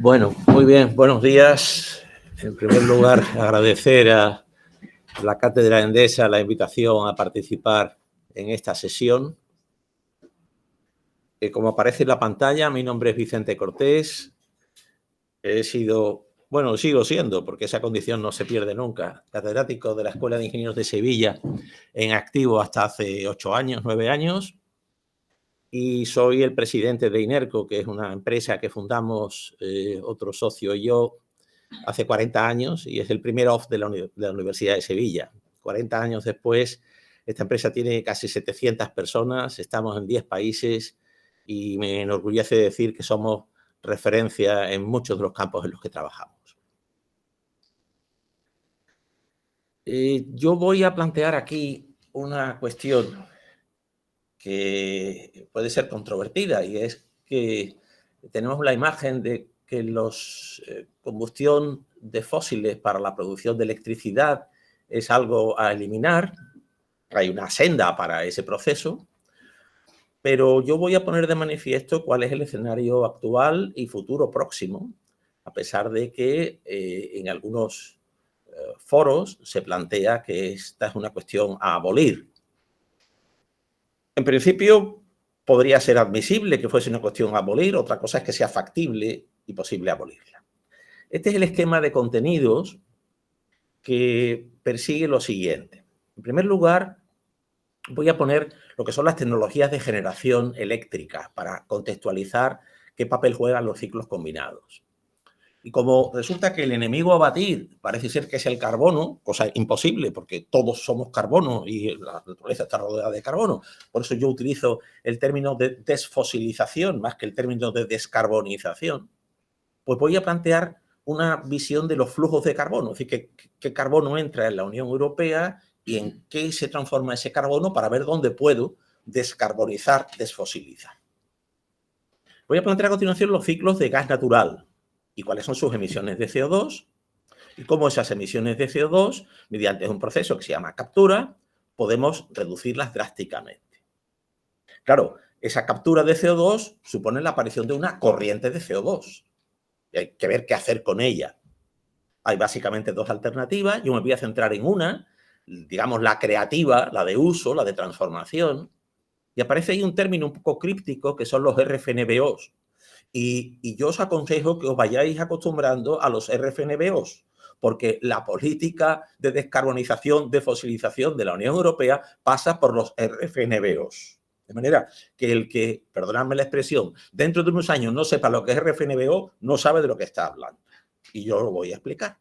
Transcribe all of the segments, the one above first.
Bueno, muy bien, buenos días. En primer lugar, agradecer a la Cátedra Endesa la invitación a participar en esta sesión. Como aparece en la pantalla, mi nombre es Vicente Cortés. Sigo siendo, porque esa condición no se pierde nunca, catedrático de la Escuela de Ingenieros de Sevilla, en activo hasta hace 9 años. Y soy el presidente de INERCO, que es una empresa que fundamos otro socio y yo hace 40 años, y es el primer OFF de la Universidad de Sevilla. 40 años después, esta empresa tiene casi 700 personas, estamos en 10 países y me enorgullece decir que somos referencia en muchos de los campos en los que trabajamos. Yo voy a plantear aquí una cuestión que puede ser controvertida, y es que tenemos la imagen de que la combustión de fósiles para la producción de electricidad es algo a eliminar. Hay una senda para ese proceso, pero yo voy a poner de manifiesto cuál es el escenario actual y futuro próximo, a pesar de que en algunos foros se plantea que esta es una cuestión a abolir. En principio, podría ser admisible que fuese una cuestión a abolir, otra cosa es que sea factible y posible abolirla. Este es el esquema de contenidos que persigue lo siguiente. En primer lugar, voy a poner lo que son las tecnologías de generación eléctrica para contextualizar qué papel juegan los ciclos combinados. Y como resulta que el enemigo a batir parece ser que es el carbono, cosa imposible porque todos somos carbono y la naturaleza está rodeada de carbono, por eso yo utilizo el término de desfosilización más que el término de descarbonización, pues voy a plantear una visión de los flujos de carbono, es decir, qué carbono entra en la Unión Europea y en qué se transforma ese carbono para ver dónde puedo descarbonizar, desfosilizar. Voy a plantear a continuación los ciclos de gas natural y cuáles son sus emisiones de CO2 y cómo esas emisiones de CO2, mediante un proceso que se llama captura, podemos reducirlas drásticamente. Claro, esa captura de CO2 supone la aparición de una corriente de CO2. Y hay que ver qué hacer con ella. Hay básicamente dos alternativas. Yo me voy a centrar en una, digamos la creativa, la de uso, la de transformación. Y aparece ahí un término un poco críptico que son los RFNBOs. Y yo os aconsejo que os vayáis acostumbrando a los RFNBOs, porque la política de descarbonización, de fosilización de la Unión Europea pasa por los RFNBOs. De manera que el que, perdonadme la expresión, dentro de unos años no sepa lo que es RFNBO, no sabe de lo que está hablando. Y yo lo voy a explicar.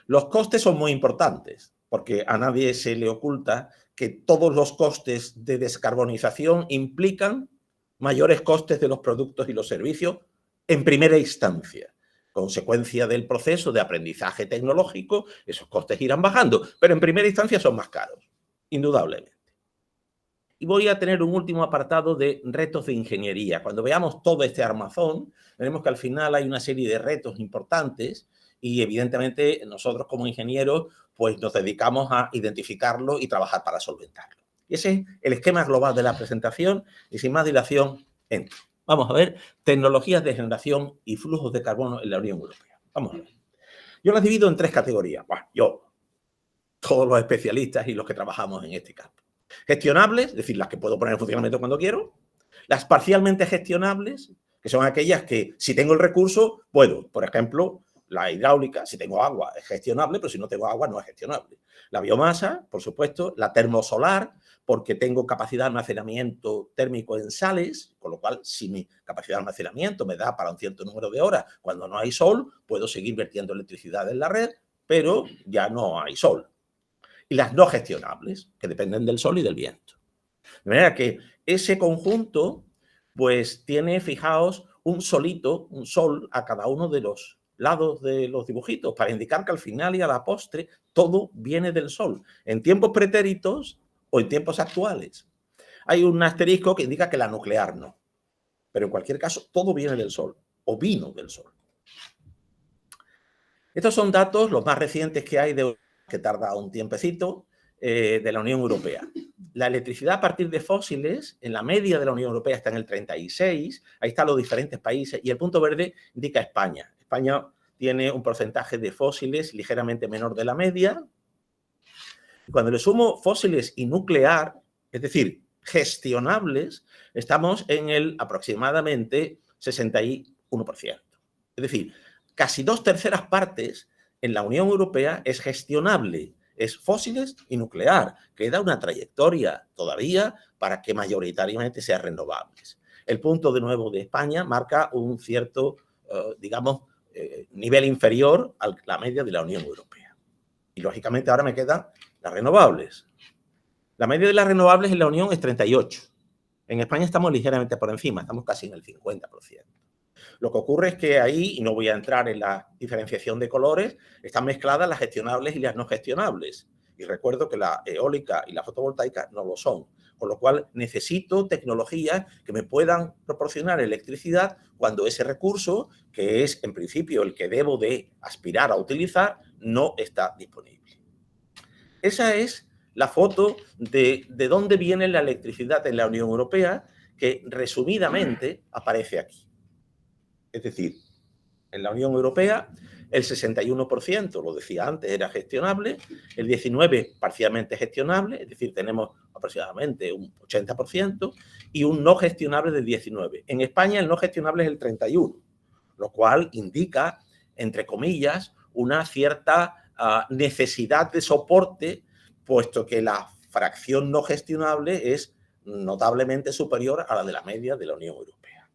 Los costes son muy importantes, porque a nadie se le oculta que todos los costes de descarbonización implican mayores costes de los productos y los servicios en primera instancia. Consecuencia del proceso de aprendizaje tecnológico, esos costes irán bajando, pero en primera instancia son más caros, indudablemente. Y voy a tener un último apartado de retos de ingeniería. Cuando veamos todo este armazón, veremos que al final hay una serie de retos importantes y evidentemente nosotros como ingenieros pues nos dedicamos a identificarlo y trabajar para solventarlo. Y ese es el esquema global de la presentación y sin más dilación entro. Vamos a ver tecnologías de generación y flujos de carbono en la Unión Europea. Vamos a ver. Yo las divido en tres categorías. Bueno, todos los especialistas y los que trabajamos en este campo. Gestionables, es decir, las que puedo poner en funcionamiento cuando quiero. Las parcialmente gestionables, que son aquellas que si tengo el recurso, puedo. Por ejemplo, la hidráulica, si tengo agua es gestionable, pero si no tengo agua no es gestionable. La biomasa, por supuesto, la termosolar, porque tengo capacidad de almacenamiento térmico en sales, con lo cual si mi capacidad de almacenamiento me da para un cierto número de horas, cuando no hay sol, puedo seguir vertiendo electricidad en la red, pero ya no hay sol. Y las no gestionables, que dependen del sol y del viento. De manera que ese conjunto, pues tiene, fijaos, un sol a cada uno de los lados de los dibujitos, para indicar que al final y a la postre todo viene del sol, en tiempos pretéritos o en tiempos actuales. Hay un asterisco que indica que la nuclear no, pero en cualquier caso todo viene del sol, o vino del sol. Estos son datos, los más recientes que hay, que tarda un tiempecito, de la Unión Europea. La electricidad a partir de fósiles, en la media de la Unión Europea está en el 36, ahí están los diferentes países, y el punto verde indica España. España tiene un porcentaje de fósiles ligeramente menor de la media. Cuando le sumo fósiles y nuclear, es decir, gestionables, estamos en el aproximadamente 61%. Es decir, casi 2/3 partes en la Unión Europea es gestionable, es fósiles y nuclear. Queda una trayectoria todavía para que mayoritariamente sean renovables. El punto de nuevo de España marca un cierto, digamos, nivel inferior a la media de la Unión Europea. Y lógicamente ahora me quedan las renovables. La media de las renovables en la Unión es 38. En España estamos ligeramente por encima, estamos casi en el 50%. Lo que ocurre es que ahí, y no voy a entrar en la diferenciación de colores, están mezcladas las gestionables y las no gestionables. Y recuerdo que la eólica y la fotovoltaica no lo son. Con lo cual necesito tecnologías que me puedan proporcionar electricidad cuando ese recurso, que es en principio el que debo de aspirar a utilizar, no está disponible. Esa es la foto de dónde viene la electricidad en la Unión Europea, que resumidamente aparece aquí. Es decir, en la Unión Europea el 61%, lo decía antes, era gestionable, el 19% parcialmente gestionable, es decir, tenemos aproximadamente un 80%, y un no gestionable del 19%. En España el no gestionable es el 31%, lo cual indica, entre comillas, una cierta necesidad de soporte, puesto que la fracción no gestionable es notablemente superior a la de la media de la Unión Europea.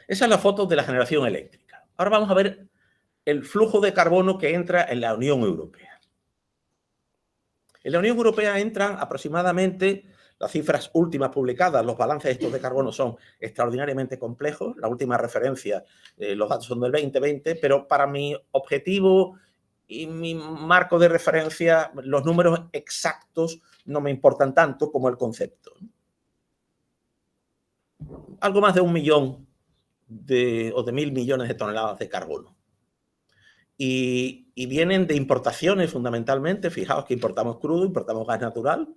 Esa es la foto de la generación eléctrica. Ahora vamos a ver el flujo de carbono que entra en la Unión Europea. En la Unión Europea entran aproximadamente, las cifras últimas publicadas, los balances estos de carbono son extraordinariamente complejos. La última referencia, los datos son del 2020, pero para mi objetivo y mi marco de referencia, los números exactos no me importan tanto como el concepto. Algo más de 1 millón o de 1.000 millones de toneladas de carbono. Y vienen de importaciones fundamentalmente. Fijaos que importamos crudo, importamos gas natural.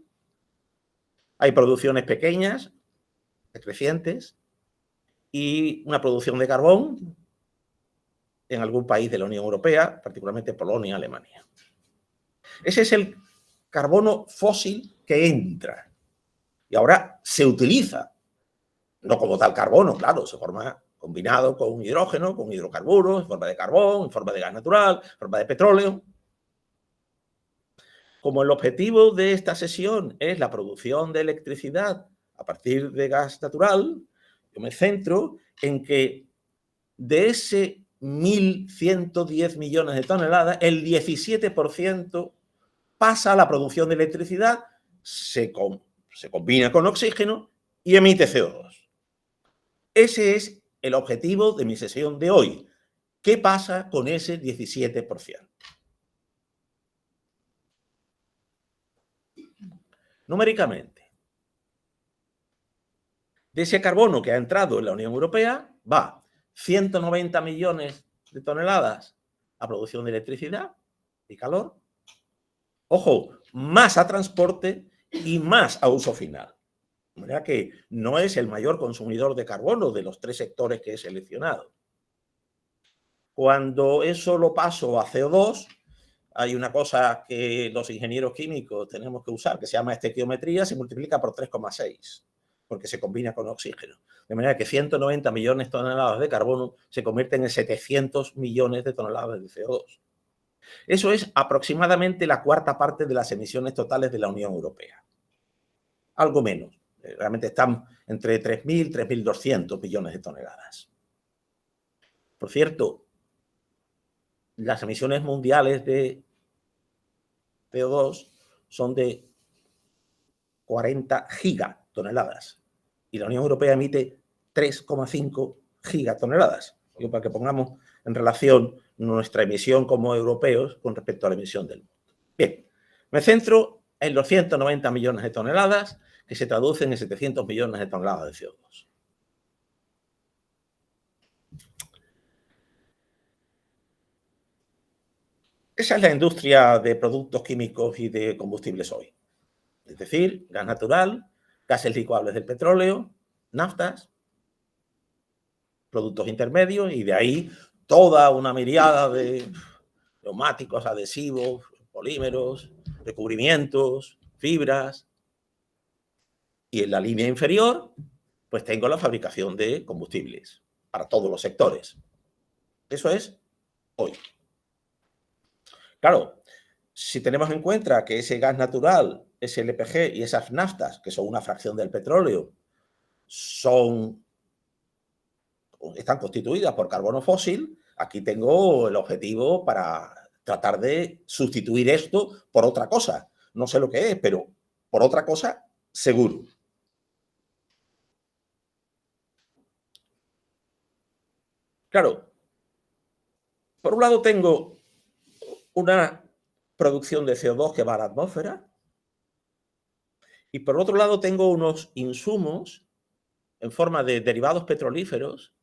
Hay producciones pequeñas, crecientes, y una producción de carbón en algún país de la Unión Europea, particularmente Polonia, Alemania. Ese es el carbono fósil que entra y ahora se utiliza, no como tal carbono, claro, se forma combinado con hidrógeno, con hidrocarburos, en forma de carbón, en forma de gas natural, en forma de petróleo. Como el objetivo de esta sesión es la producción de electricidad a partir de gas natural, yo me centro en que de ese 1.110 millones de toneladas, el 17% pasa a la producción de electricidad, se combina con oxígeno y emite CO2. Ese es el objetivo de mi sesión de hoy. ¿Qué pasa con ese 17%? Numéricamente, de ese carbono que ha entrado en la Unión Europea, va 190 millones de toneladas a producción de electricidad y calor. Ojo, más a transporte y más a uso final. De manera que no es el mayor consumidor de carbono de los 3 sectores que he seleccionado. Cuando eso lo paso a CO2, hay una cosa que los ingenieros químicos tenemos que usar, que se llama estequiometría, se multiplica por 3,6, porque se combina con oxígeno. De manera que 190 millones de toneladas de carbono se convierten en 700 millones de toneladas de CO2. Eso es aproximadamente la 1/4 parte de las emisiones totales de la Unión Europea. Algo menos. Realmente están entre 3.000 y 3.200 millones de toneladas. Por cierto, las emisiones mundiales de CO2 son de 40 gigatoneladas y la Unión Europea emite 3,5 gigatoneladas. Digo, para que pongamos en relación nuestra emisión como europeos con respecto a la emisión del mundo. Bien, me centro en los 190 millones de toneladas que se traducen en 700 millones de toneladas de CO2. Esa es la industria de productos químicos y de combustibles hoy. Es decir, gas natural, gases licuables del petróleo, naftas, productos intermedios y de ahí toda una miriada de neumáticos, adhesivos, polímeros, recubrimientos, fibras. Y en la línea inferior, pues tengo la fabricación de combustibles para todos los sectores. Eso es hoy. Claro, si tenemos en cuenta que ese gas natural, ese LPG y esas naftas, que son una fracción del petróleo, están constituidas por carbono fósil, aquí tengo el objetivo para tratar de sustituir esto por otra cosa. No sé lo que es, pero por otra cosa, seguro. Claro, por un lado tengo una producción de CO2 que va a la atmósfera y por otro lado tengo unos insumos en forma de derivados petrolíferos.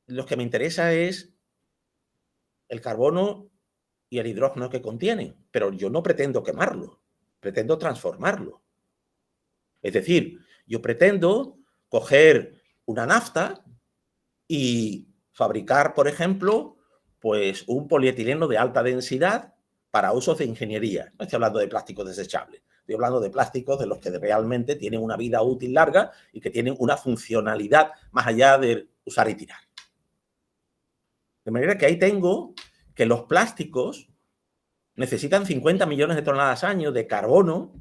Lo que me interesa es el carbono y el hidrógeno que contienen, pero yo no pretendo quemarlo, pretendo transformarlo. Es decir, yo pretendo coger una nafta y fabricar, por ejemplo, pues un polietileno de alta densidad para usos de ingeniería. No estoy hablando de plásticos desechables, estoy hablando de plásticos de los que realmente tienen una vida útil larga y que tienen una funcionalidad más allá de usar y tirar. De manera que ahí tengo que los plásticos necesitan 50 millones de toneladas al año de carbono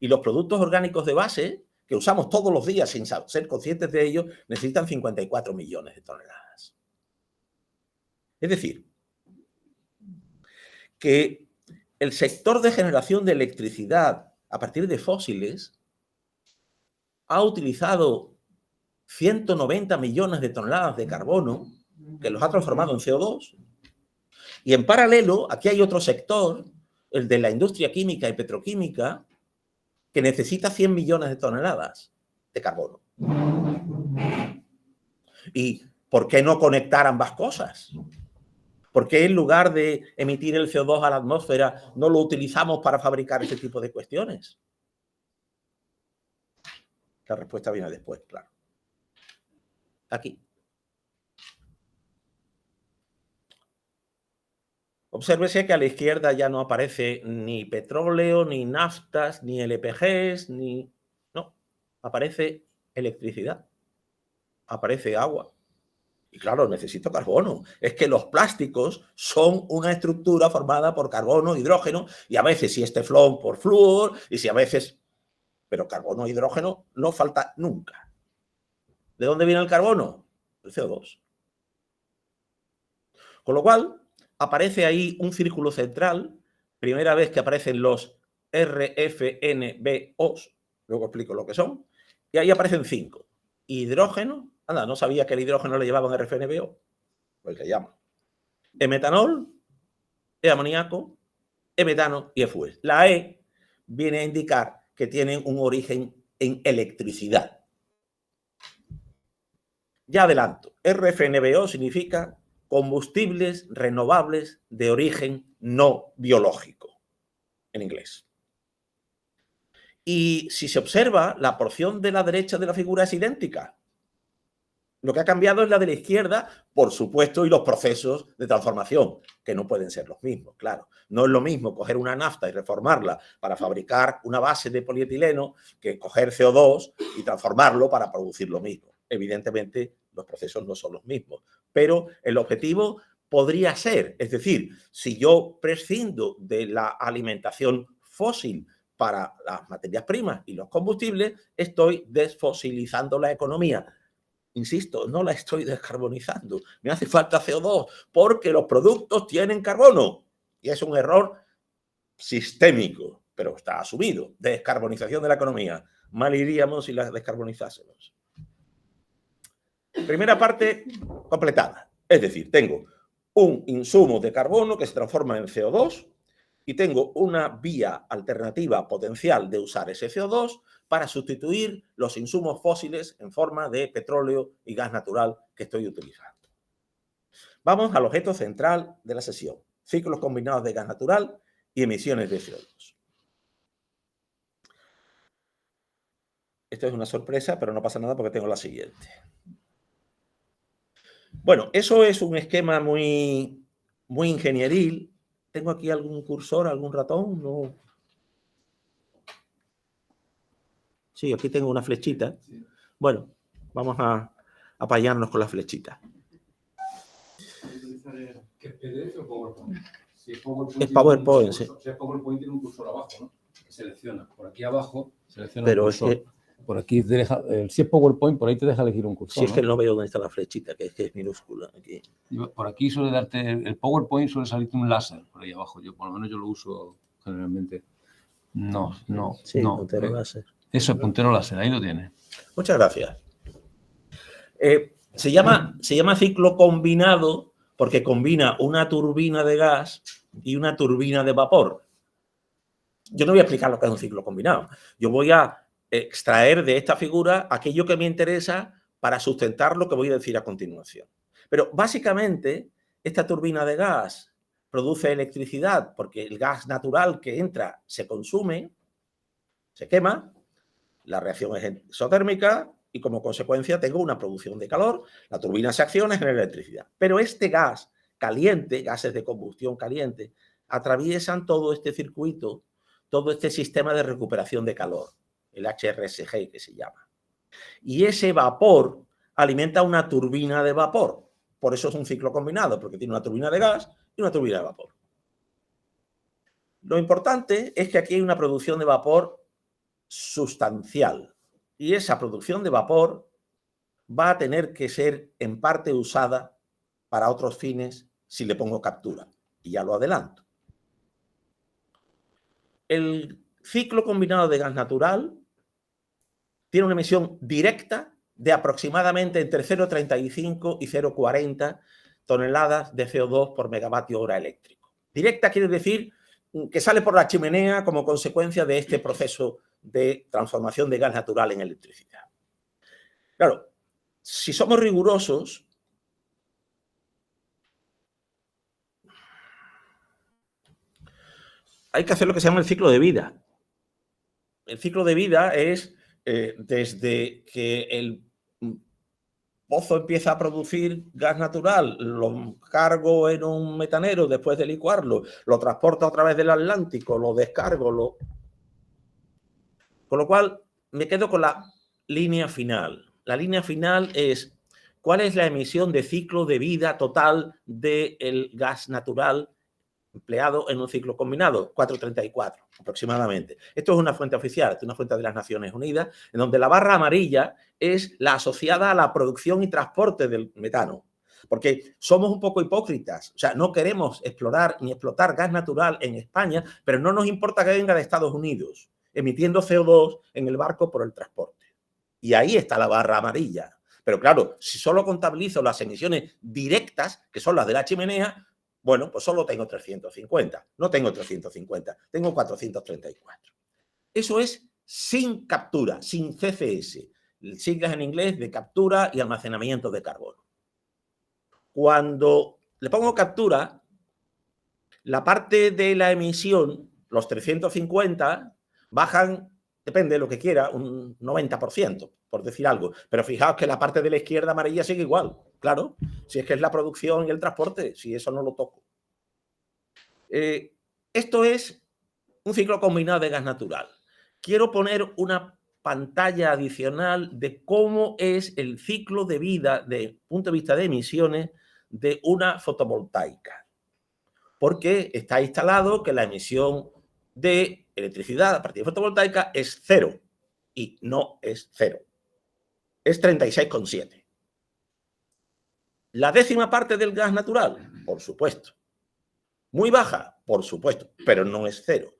y los productos orgánicos de base que usamos todos los días sin ser conscientes de ello necesitan 54 millones de toneladas. Es decir, que el sector de generación de electricidad a partir de fósiles ha utilizado 190 millones de toneladas de carbono que los ha transformado en CO2. Y en paralelo, aquí hay otro sector, el de la industria química y petroquímica, que necesita 100 millones de toneladas de carbono. ¿Y por qué no conectar ambas cosas? ¿Por qué en lugar de emitir el CO2 a la atmósfera no lo utilizamos para fabricar ese tipo de cuestiones? La respuesta viene después, claro. Aquí. Obsérvese que a la izquierda ya no aparece ni petróleo, ni naftas, ni LPGs, ni... No, aparece electricidad, aparece agua. Y claro, necesito carbono. Es que los plásticos son una estructura formada por carbono, hidrógeno, y a veces si es teflón por flúor, y si a veces... Pero carbono, hidrógeno no falta nunca. ¿De dónde viene el carbono? El CO2. Con lo cual, aparece ahí un círculo central, primera vez que aparecen los RFNBOs, luego explico lo que son, y ahí aparecen 5. Hidrógeno, anda, no sabía que el hidrógeno le llevaban RFNBO, pues le llaman. E-metanol, E-amoníaco, E-metano y E-fuel. La E viene a indicar que tienen un origen en electricidad. Ya adelanto, RFNBO significa combustibles renovables de origen no biológico, en inglés. Y si se observa, la porción de la derecha de la figura es idéntica. Lo que ha cambiado es la de la izquierda, por supuesto, y los procesos de transformación, que no pueden ser los mismos, claro. No es lo mismo coger una nafta y reformarla para fabricar una base de polietileno que coger CO2 y transformarlo para producir lo mismo. Evidentemente, los procesos no son los mismos, pero el objetivo podría ser, es decir, si yo prescindo de la alimentación fósil para las materias primas y los combustibles, estoy desfosilizando la economía. Insisto, no la estoy descarbonizando. Me hace falta CO2 porque los productos tienen carbono. Y es un error sistémico, pero está asumido. Descarbonización de la economía. Mal iríamos si la descarbonizásemos. Primera parte completada. Es decir, tengo un insumo de carbono que se transforma en CO2 y tengo una vía alternativa potencial de usar ese CO2 para sustituir los insumos fósiles en forma de petróleo y gas natural que estoy utilizando. Vamos al objeto central de la sesión. ciclos combinados de gas natural y emisiones de CO2. Esto es una sorpresa, pero no pasa nada porque tengo la siguiente. Bueno, eso es un esquema muy ingenieril. ¿Tengo aquí algún cursor, algún ratón? No. Sí, aquí tengo una flechita. Bueno, vamos a apañarnos con la flechita. ¿Qué es PDF o PowerPoint? Si es PowerPoint, sí. Si es PowerPoint tiene un cursor abajo, ¿no? Selecciona. Por aquí abajo selecciona Pero un cursor. es que, por aquí te deja, si es PowerPoint, por ahí te deja elegir un cursor. Si es que no veo dónde está la flechita, que es minúscula. Aquí. Por aquí suele darte, el PowerPoint suele salirte un láser por ahí abajo. Por lo menos yo lo uso generalmente. No. Sí, puntero láser. Eso, el puntero láser, ahí lo tiene. Muchas gracias. Se llama ciclo combinado porque combina una turbina de gas y una turbina de vapor. Yo no voy a explicar lo que es un ciclo combinado. Yo voy a extraer de esta figura aquello que me interesa para sustentar lo que voy a decir a continuación. Pero básicamente esta turbina de gas produce electricidad porque el gas natural que entra se consume, se quema, la reacción es exotérmica y como consecuencia tengo una producción de calor, la turbina se acciona y genera electricidad. Pero este gas caliente, gases de combustión caliente, atraviesan todo este circuito, todo este sistema de recuperación de calor, el HRSG que se llama. Y ese vapor alimenta una turbina de vapor. Por eso es un ciclo combinado, porque tiene una turbina de gas y una turbina de vapor. Lo importante es que aquí hay una producción de vapor sustancial. Y esa producción de vapor va a tener que ser en parte usada para otros fines si le pongo captura. Y ya lo adelanto. El ciclo combinado de gas natural tiene una emisión directa de aproximadamente entre 0,35 y 0,40 toneladas de CO2 por megavatio hora eléctrico. Directa quiere decir que sale por la chimenea como consecuencia de este proceso de transformación de gas natural en electricidad. Claro, si somos rigurosos, hay que hacer lo que se llama el ciclo de vida. El ciclo de vida es desde que el pozo empieza a producir gas natural, lo cargo en un metanero después de licuarlo, lo transporto a través del Atlántico, lo descargo, Con lo cual, me quedo con la línea final. La línea final es cuál es la emisión de ciclo de vida total del gas natural empleado en un ciclo combinado, 434 aproximadamente. Esto es una fuente oficial, es una fuente de las Naciones Unidas, en donde la barra amarilla es la asociada a la producción y transporte del metano. Porque somos un poco hipócritas, o sea, no queremos explorar ni explotar gas natural en España, pero no nos importa que venga de Estados Unidos, emitiendo CO2 en el barco por el transporte. Y ahí está la barra amarilla. Pero claro, si solo contabilizo las emisiones directas, que son las de la chimenea, bueno, pues solo tengo 350. No tengo 350, tengo 434. Eso es sin captura, sin CCS. Siglas en inglés de captura y almacenamiento de carbono. Cuando le pongo captura, la parte de la emisión, los 350, bajan, depende de lo que quiera, un 90%, por decir algo. Pero fijaos que la parte de la izquierda amarilla sigue igual. Claro, si es que es la producción y el transporte, si eso no lo toco. Esto es un ciclo combinado de gas natural. Quiero poner una pantalla adicional de cómo es el ciclo de vida, desde el punto de vista de emisiones, de una fotovoltaica. Porque está instalado que la emisión de electricidad a partir de fotovoltaica es cero. Y no es cero. Es 36,7. La décima parte del gas natural, por supuesto. Muy baja, por supuesto, pero no es cero.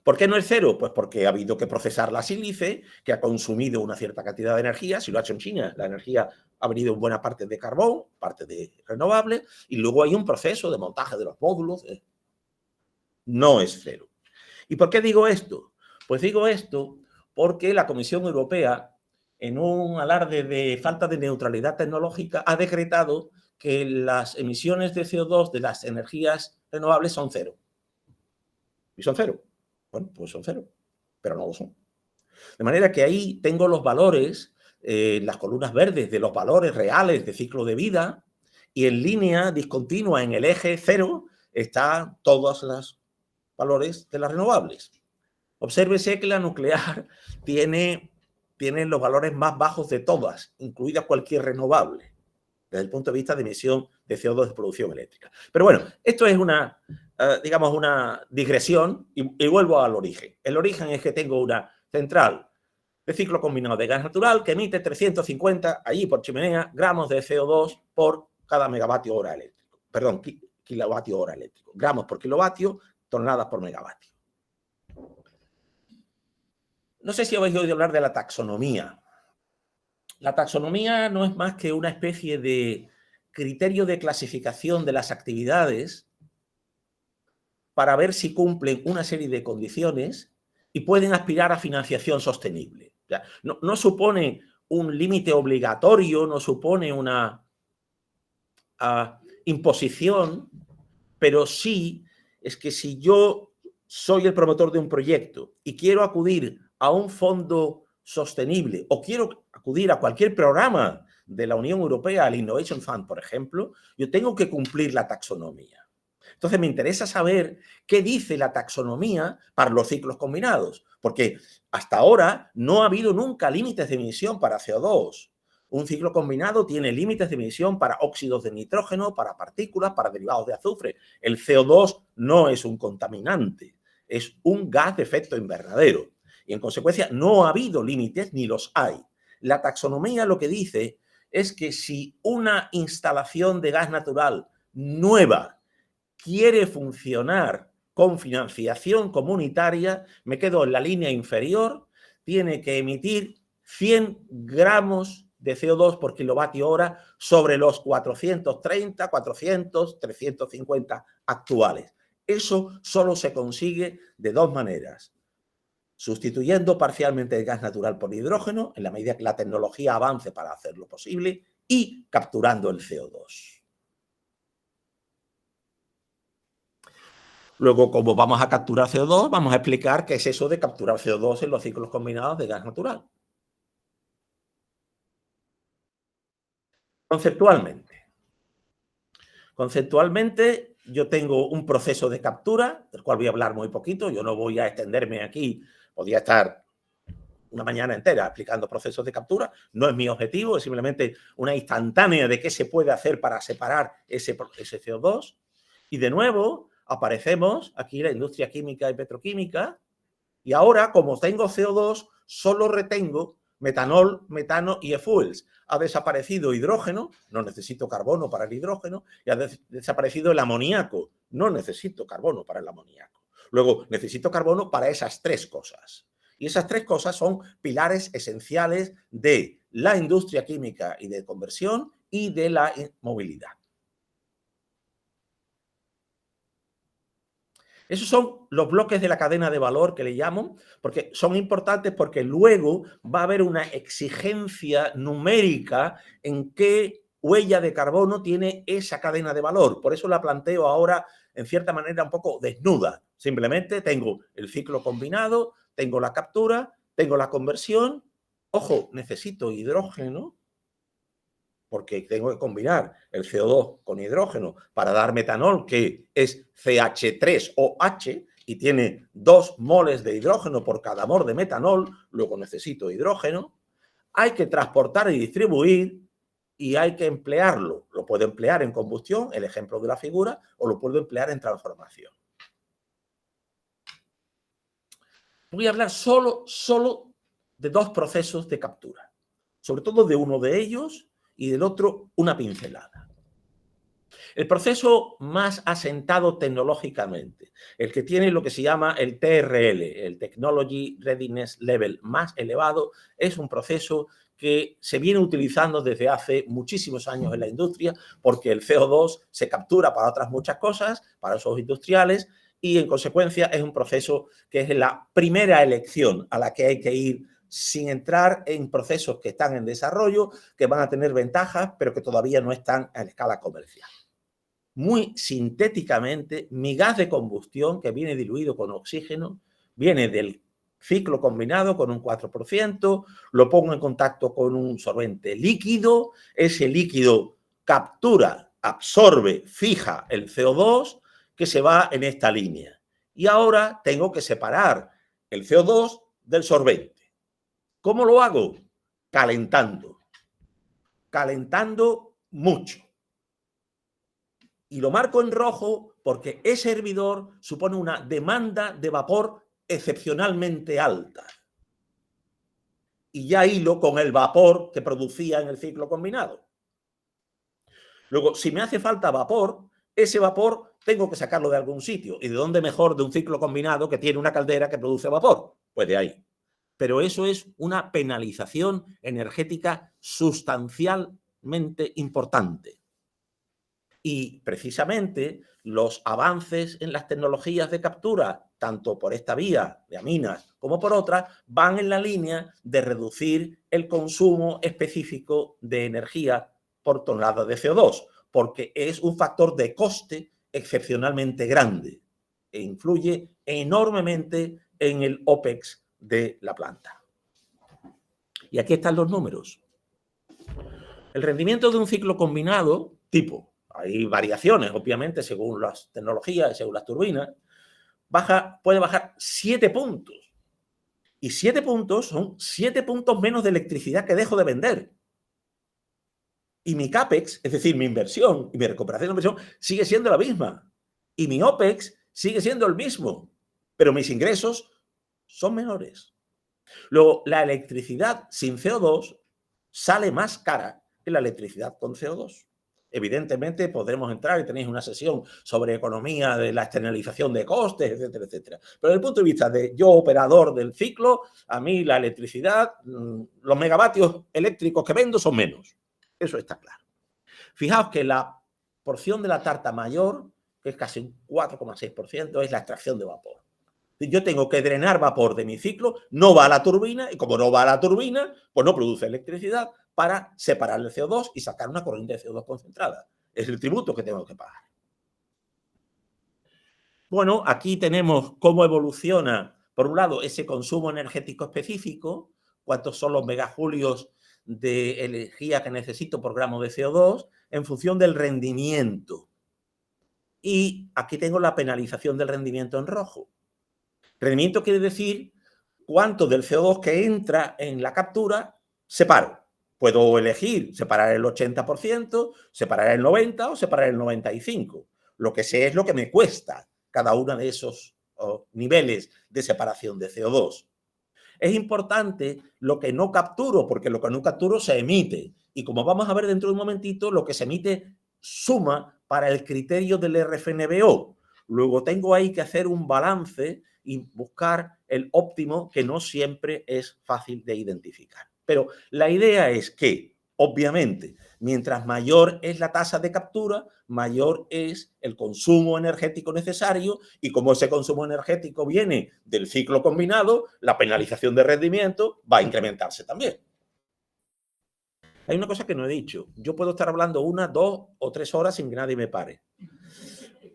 ¿Por qué no es cero? Pues porque ha habido que procesar la sílice, que ha consumido una cierta cantidad de energía. Si lo ha hecho en China, la energía ha venido en buena parte de carbón, parte de renovable, y luego hay un proceso de montaje de los módulos. No es cero. ¿Y por qué digo esto? Pues digo esto porque la Comisión Europea, en un alarde de falta de neutralidad tecnológica, ha decretado que las emisiones de CO2 de las energías renovables son cero. ¿Y son cero? Bueno, pues son cero, pero no lo son. De manera que ahí tengo los valores, las columnas verdes de los valores reales de ciclo de vida, y en línea discontinua en el eje cero están todos los valores de las renovables. Obsérvese que la nuclear tiene los valores más bajos de todas, incluida cualquier renovable, desde el punto de vista de emisión de CO2 de producción eléctrica. Pero bueno, esto es digamos, una digresión y vuelvo al origen. El origen es que tengo una central de ciclo combinado de gas natural que emite 350, allí por chimenea, gramos de CO2 por cada megavatio hora eléctrico. Perdón, kilovatio hora eléctrico. Gramos por kilovatio, toneladas por megavatio. No sé si habéis oído hablar de la taxonomía. La taxonomía no es más que una especie de criterio de clasificación de las actividades para ver si cumplen una serie de condiciones y pueden aspirar a financiación sostenible. O sea, no supone un límite obligatorio, no supone una imposición, pero sí es que si yo soy el promotor de un proyecto y quiero acudir a un fondo sostenible o quiero acudir a cualquier programa de la Unión Europea, al Innovation Fund, por ejemplo, yo tengo que cumplir la taxonomía. Entonces me interesa saber qué dice la taxonomía para los ciclos combinados, porque hasta ahora no ha habido nunca límites de emisión para CO2. Un ciclo combinado tiene límites de emisión para óxidos de nitrógeno, para partículas, para derivados de azufre. El CO2 no es un contaminante, es un gas de efecto invernadero. Y en consecuencia no ha habido límites ni los hay. La taxonomía lo que dice es que si una instalación de gas natural nueva quiere funcionar con financiación comunitaria, me quedo en la línea inferior, tiene que emitir 100 gramos de CO2 por kilovatio hora sobre los 430, 400, 350 actuales. Eso solo se consigue de dos maneras. Sustituyendo parcialmente el gas natural por hidrógeno, en la medida que la tecnología avance para hacerlo posible, y capturando el CO2. Luego, como vamos a capturar CO2, vamos a explicar qué es eso de capturar CO2 en los ciclos combinados de gas natural. Conceptualmente, yo tengo un proceso de captura, del cual voy a hablar muy poquito, yo no voy a extenderme aquí, podría estar una mañana entera explicando procesos de captura, no es mi objetivo, es simplemente una instantánea de qué se puede hacer para separar ese CO2. Y de nuevo, aparecemos aquí la industria química y petroquímica, y ahora, como tengo CO2, solo retengo metanol, metano y e-fuels. Ha desaparecido hidrógeno, no necesito carbono para el hidrógeno, y ha desaparecido el amoníaco, no necesito carbono para el amoníaco. Luego, necesito carbono para esas tres cosas. Y esas tres cosas son pilares esenciales de la industria química y de conversión y de la movilidad. Esos son los bloques de la cadena de valor que le llamo, porque son importantes porque luego va a haber una exigencia numérica en qué huella de carbono tiene esa cadena de valor. Por eso la planteo ahora en cierta manera un poco desnuda. Simplemente tengo el ciclo combinado, tengo la captura, tengo la conversión. Ojo, necesito hidrógeno, porque tengo que combinar el CO2 con hidrógeno para dar metanol, que es CH3OH, y tiene 2 moles de hidrógeno por cada mol de metanol, luego necesito hidrógeno. Hay que transportar y distribuir y hay que emplearlo. Lo puedo emplear en combustión, el ejemplo de la figura, o lo puedo emplear en transformación. Voy a hablar solo de 2 procesos de captura, sobre todo de uno de ellos, y del otro una pincelada. El proceso más asentado tecnológicamente, el que tiene lo que se llama el TRL, el Technology Readiness Level más elevado, es un proceso que se viene utilizando desde hace muchísimos años en la industria, porque el CO2 se captura para otras muchas cosas, para usos industriales, y en consecuencia es un proceso que es la primera elección a la que hay que ir sin entrar en procesos que están en desarrollo, que van a tener ventajas, pero que todavía no están a escala comercial. muy sintéticamente, mi gas de combustión, que viene diluido con oxígeno, viene del ciclo combinado con un 4%, lo pongo en contacto con un solvente líquido, ese líquido captura, absorbe, fija el CO2 que se va en esta línea. Y ahora tengo que separar el CO2 del solvente. ¿Cómo lo hago? Calentando. Calentando mucho. Y lo marco en rojo porque ese hervidor supone una demanda de vapor excepcionalmente alta. Y ya hilo con el vapor que producía en el ciclo combinado. Luego, si me hace falta vapor, ese vapor tengo que sacarlo de algún sitio. ¿Y de dónde mejor de un ciclo combinado que tiene una caldera que produce vapor? Pues de ahí. Pero eso es una penalización energética sustancialmente importante. Y precisamente los avances en las tecnologías de captura, tanto por esta vía de aminas como por otra, van en la línea de reducir el consumo específico de energía por tonelada de CO2, porque es un factor de coste excepcionalmente grande e influye enormemente en el OPEX de la planta. Y aquí están los números. El rendimiento de un ciclo combinado, tipo, hay variaciones, obviamente, según las tecnologías, según las turbinas, puede bajar 7 puntos. Y 7 puntos son 7 puntos menos de electricidad que dejo de vender. Y mi CAPEX, es decir, mi inversión y mi recuperación de inversión, sigue siendo la misma. Y mi OPEX sigue siendo el mismo. Pero mis ingresos son menores. Luego, la electricidad sin CO2 sale más cara que la electricidad con CO2. Evidentemente, podremos entrar y tenéis una sesión sobre economía de la externalización de costes, etcétera, etcétera. Pero desde el punto de vista de yo, operador del ciclo, a mí la electricidad, los megavatios eléctricos que vendo son menos. Eso está claro. Fijaos que la porción de la tarta mayor, que es casi un 4,6%, es la extracción de vapor. Yo tengo que drenar vapor de mi ciclo, no va a la turbina, y como no va a la turbina, pues no produce electricidad para separar el CO2 y sacar una corriente de CO2 concentrada. Es el tributo que tengo que pagar. Bueno, aquí tenemos cómo evoluciona, por un lado, ese consumo energético específico, cuántos son los megajulios de energía que necesito por gramo de CO2, en función del rendimiento. Y aquí tengo la penalización del rendimiento en rojo. Rendimiento quiere decir cuánto del CO2 que entra en la captura separo. Puedo elegir separar el 80%, separar el 90% o separar el 95%. Lo que sé es lo que me cuesta cada uno de esos niveles de separación de CO2. Es importante lo que no capturo, porque lo que no capturo se emite. Y como vamos a ver dentro de un momentito, lo que se emite suma para el criterio del RFNBO. Luego tengo ahí que hacer un balance y buscar el óptimo, que no siempre es fácil de identificar. Pero la idea es que, obviamente, mientras mayor es la tasa de captura, mayor es el consumo energético necesario, y como ese consumo energético viene del ciclo combinado, la penalización de rendimiento va a incrementarse también. Hay una cosa que no he dicho. Yo puedo estar hablando 1, 2 o 3 horas sin que nadie me pare.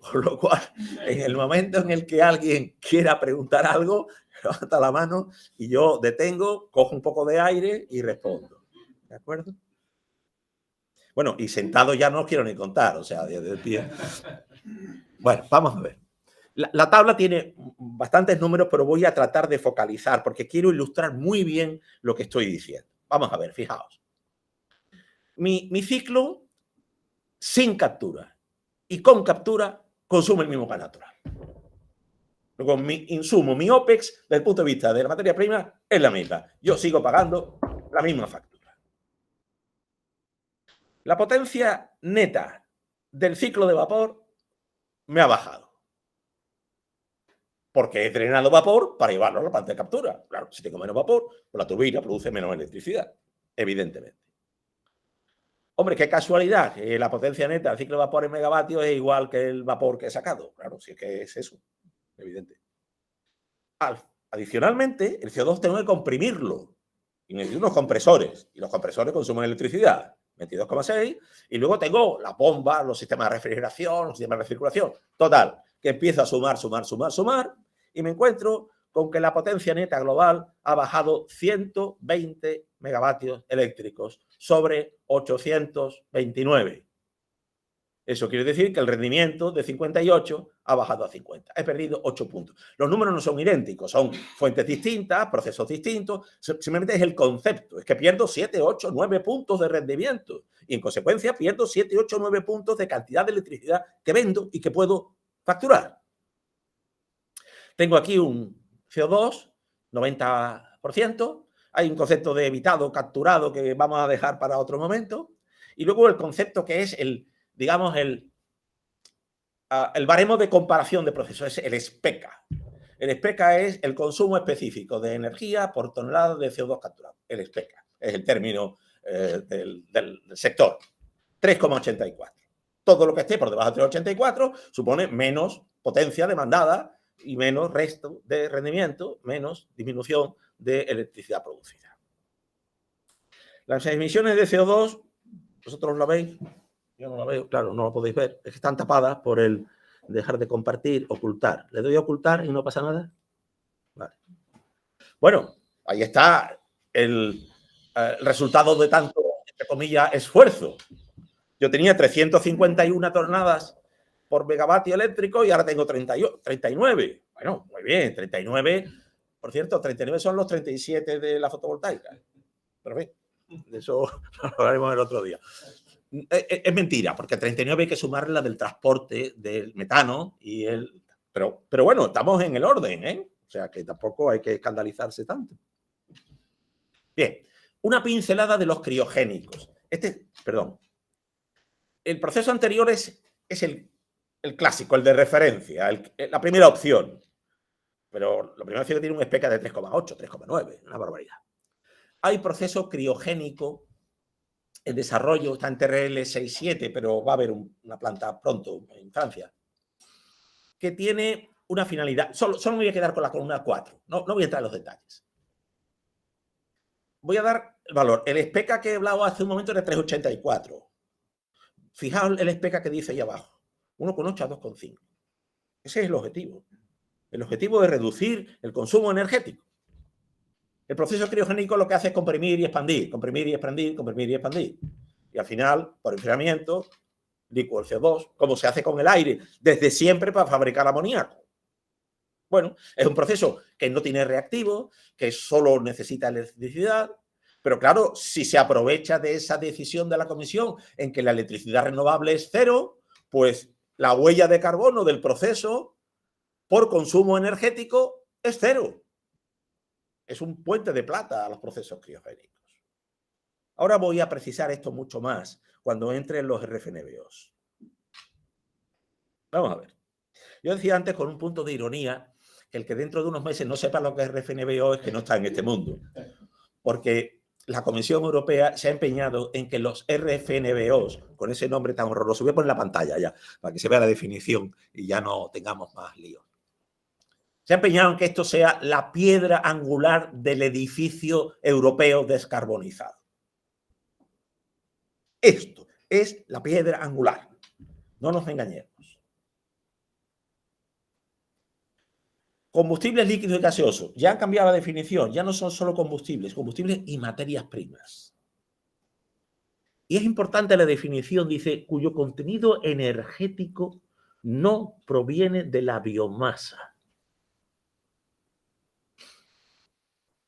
Por lo cual, en el momento en el que alguien quiera preguntar algo, levanta la mano y yo detengo, cojo un poco de aire y respondo. ¿De acuerdo? Bueno, y sentado ya no os quiero ni contar, o sea, de pie. Bueno, vamos a ver. La tabla tiene bastantes números, pero voy a tratar de focalizar porque quiero ilustrar muy bien lo que estoy diciendo. Vamos a ver, fijaos. Mi ciclo sin captura y con captura consume el mismo gas natural. Luego, mi insumo, mi OPEX, desde el punto de vista de la materia prima, es la misma. Yo sigo pagando la misma factura. La potencia neta del ciclo de vapor me ha bajado. Porque he drenado vapor para llevarlo a la planta de captura. Claro, si tengo menos vapor, pues la turbina produce menos electricidad, evidentemente. Hombre, qué casualidad, que la potencia neta del ciclo de vapor en megavatios es igual que el vapor que he sacado. Claro, si es que es eso, evidente. Adicionalmente, el CO2 tengo que comprimirlo y necesito unos compresores, y los compresores consumen electricidad. 22,6, y luego tengo las bombas, los sistemas de refrigeración, los sistemas de circulación. Total, que empiezo a sumar, y me encuentro con que la potencia neta global ha bajado 120 megavatios eléctricos sobre 829. Eso quiere decir que el rendimiento de 58 ha bajado a 50. He perdido 8 puntos. Los números no son idénticos, son fuentes distintas, procesos distintos. Simplemente es el concepto. Es que pierdo 7, 8, 9 puntos de rendimiento. Y en consecuencia pierdo 7, 8, 9 puntos de cantidad de electricidad que vendo y que puedo facturar. Tengo aquí un CO2, 90%. Hay un concepto de evitado, capturado, que vamos a dejar para otro momento. Y luego el concepto que es digamos, el baremo de comparación de procesos, es el SPECA. El SPECA es el consumo específico de energía por tonelada de CO2 capturado. El SPECA es el término del sector. 3,84. Todo lo que esté por debajo de 3,84 supone menos potencia demandada y menos resto de rendimiento, menos disminución de electricidad producida. Las emisiones de CO2, ¿vosotros lo veis? Yo no la veo, claro, no lo podéis ver. Es que están tapadas por el dejar de compartir, ocultar. ¿Le doy a ocultar y no pasa nada? Vale. Bueno, ahí está el resultado de tanto, entre comillas, esfuerzo. Yo tenía 351 toneladas por megavatio eléctrico y ahora tengo 39. Bueno, muy bien, 39. Por cierto, 39 son los 37 de la fotovoltaica. Pero bien, de eso lo hablaremos el otro día. Es mentira, porque 39 hay que sumarle la del transporte del metano y el... Pero bueno, estamos en el orden, ¿eh? O sea, que tampoco hay que escandalizarse tanto. Bien, una pincelada de los criogénicos. Perdón. El proceso anterior es el clásico, el de referencia, la primera opción. Pero la primera opción tiene un SPECA de 3,8, 3,9, una barbaridad. Hay proceso criogénico. El desarrollo está en TRL 6.7, pero va a haber una planta pronto en Francia, que tiene una finalidad. Solo me voy a quedar con la columna 4. No voy a entrar en los detalles. Voy a dar el valor. El SPECA que he hablado hace un momento era 3,84. Fijaos el SPECA que dice ahí abajo. 1,8 a 2,5. Ese es el objetivo. El objetivo es reducir el consumo energético. El proceso criogénico lo que hace es comprimir y expandir, comprimir y expandir, comprimir y expandir. Y al final, por enfriamiento, licuo el CO2, como se hace con el aire, desde siempre para fabricar amoníaco. Bueno, es un proceso que no tiene reactivo, que solo necesita electricidad, pero claro, si se aprovecha de esa decisión de la Comisión en que la electricidad renovable es cero, pues la huella de carbono del proceso por consumo energético es cero. Es un puente de plata a los procesos criogénicos. Ahora voy a precisar esto mucho más cuando entre en los RFNBOs. Vamos a ver. Yo decía antes con un punto de ironía que el que dentro de unos meses no sepa lo que es RFNBO es que no está en este mundo. Porque la Comisión Europea se ha empeñado en que los RFNBOs, con ese nombre tan horroroso, voy a poner en la pantalla ya, para que se vea la definición y ya no tengamos más líos. Se ha empeñado en que esto sea la piedra angular del edificio europeo descarbonizado. Esto es la piedra angular. No nos engañemos. Combustibles líquidos y gaseosos. Ya han cambiado la definición. Ya no son solo combustibles, combustibles y materias primas. Y es importante la definición, dice, cuyo contenido energético no proviene de la biomasa.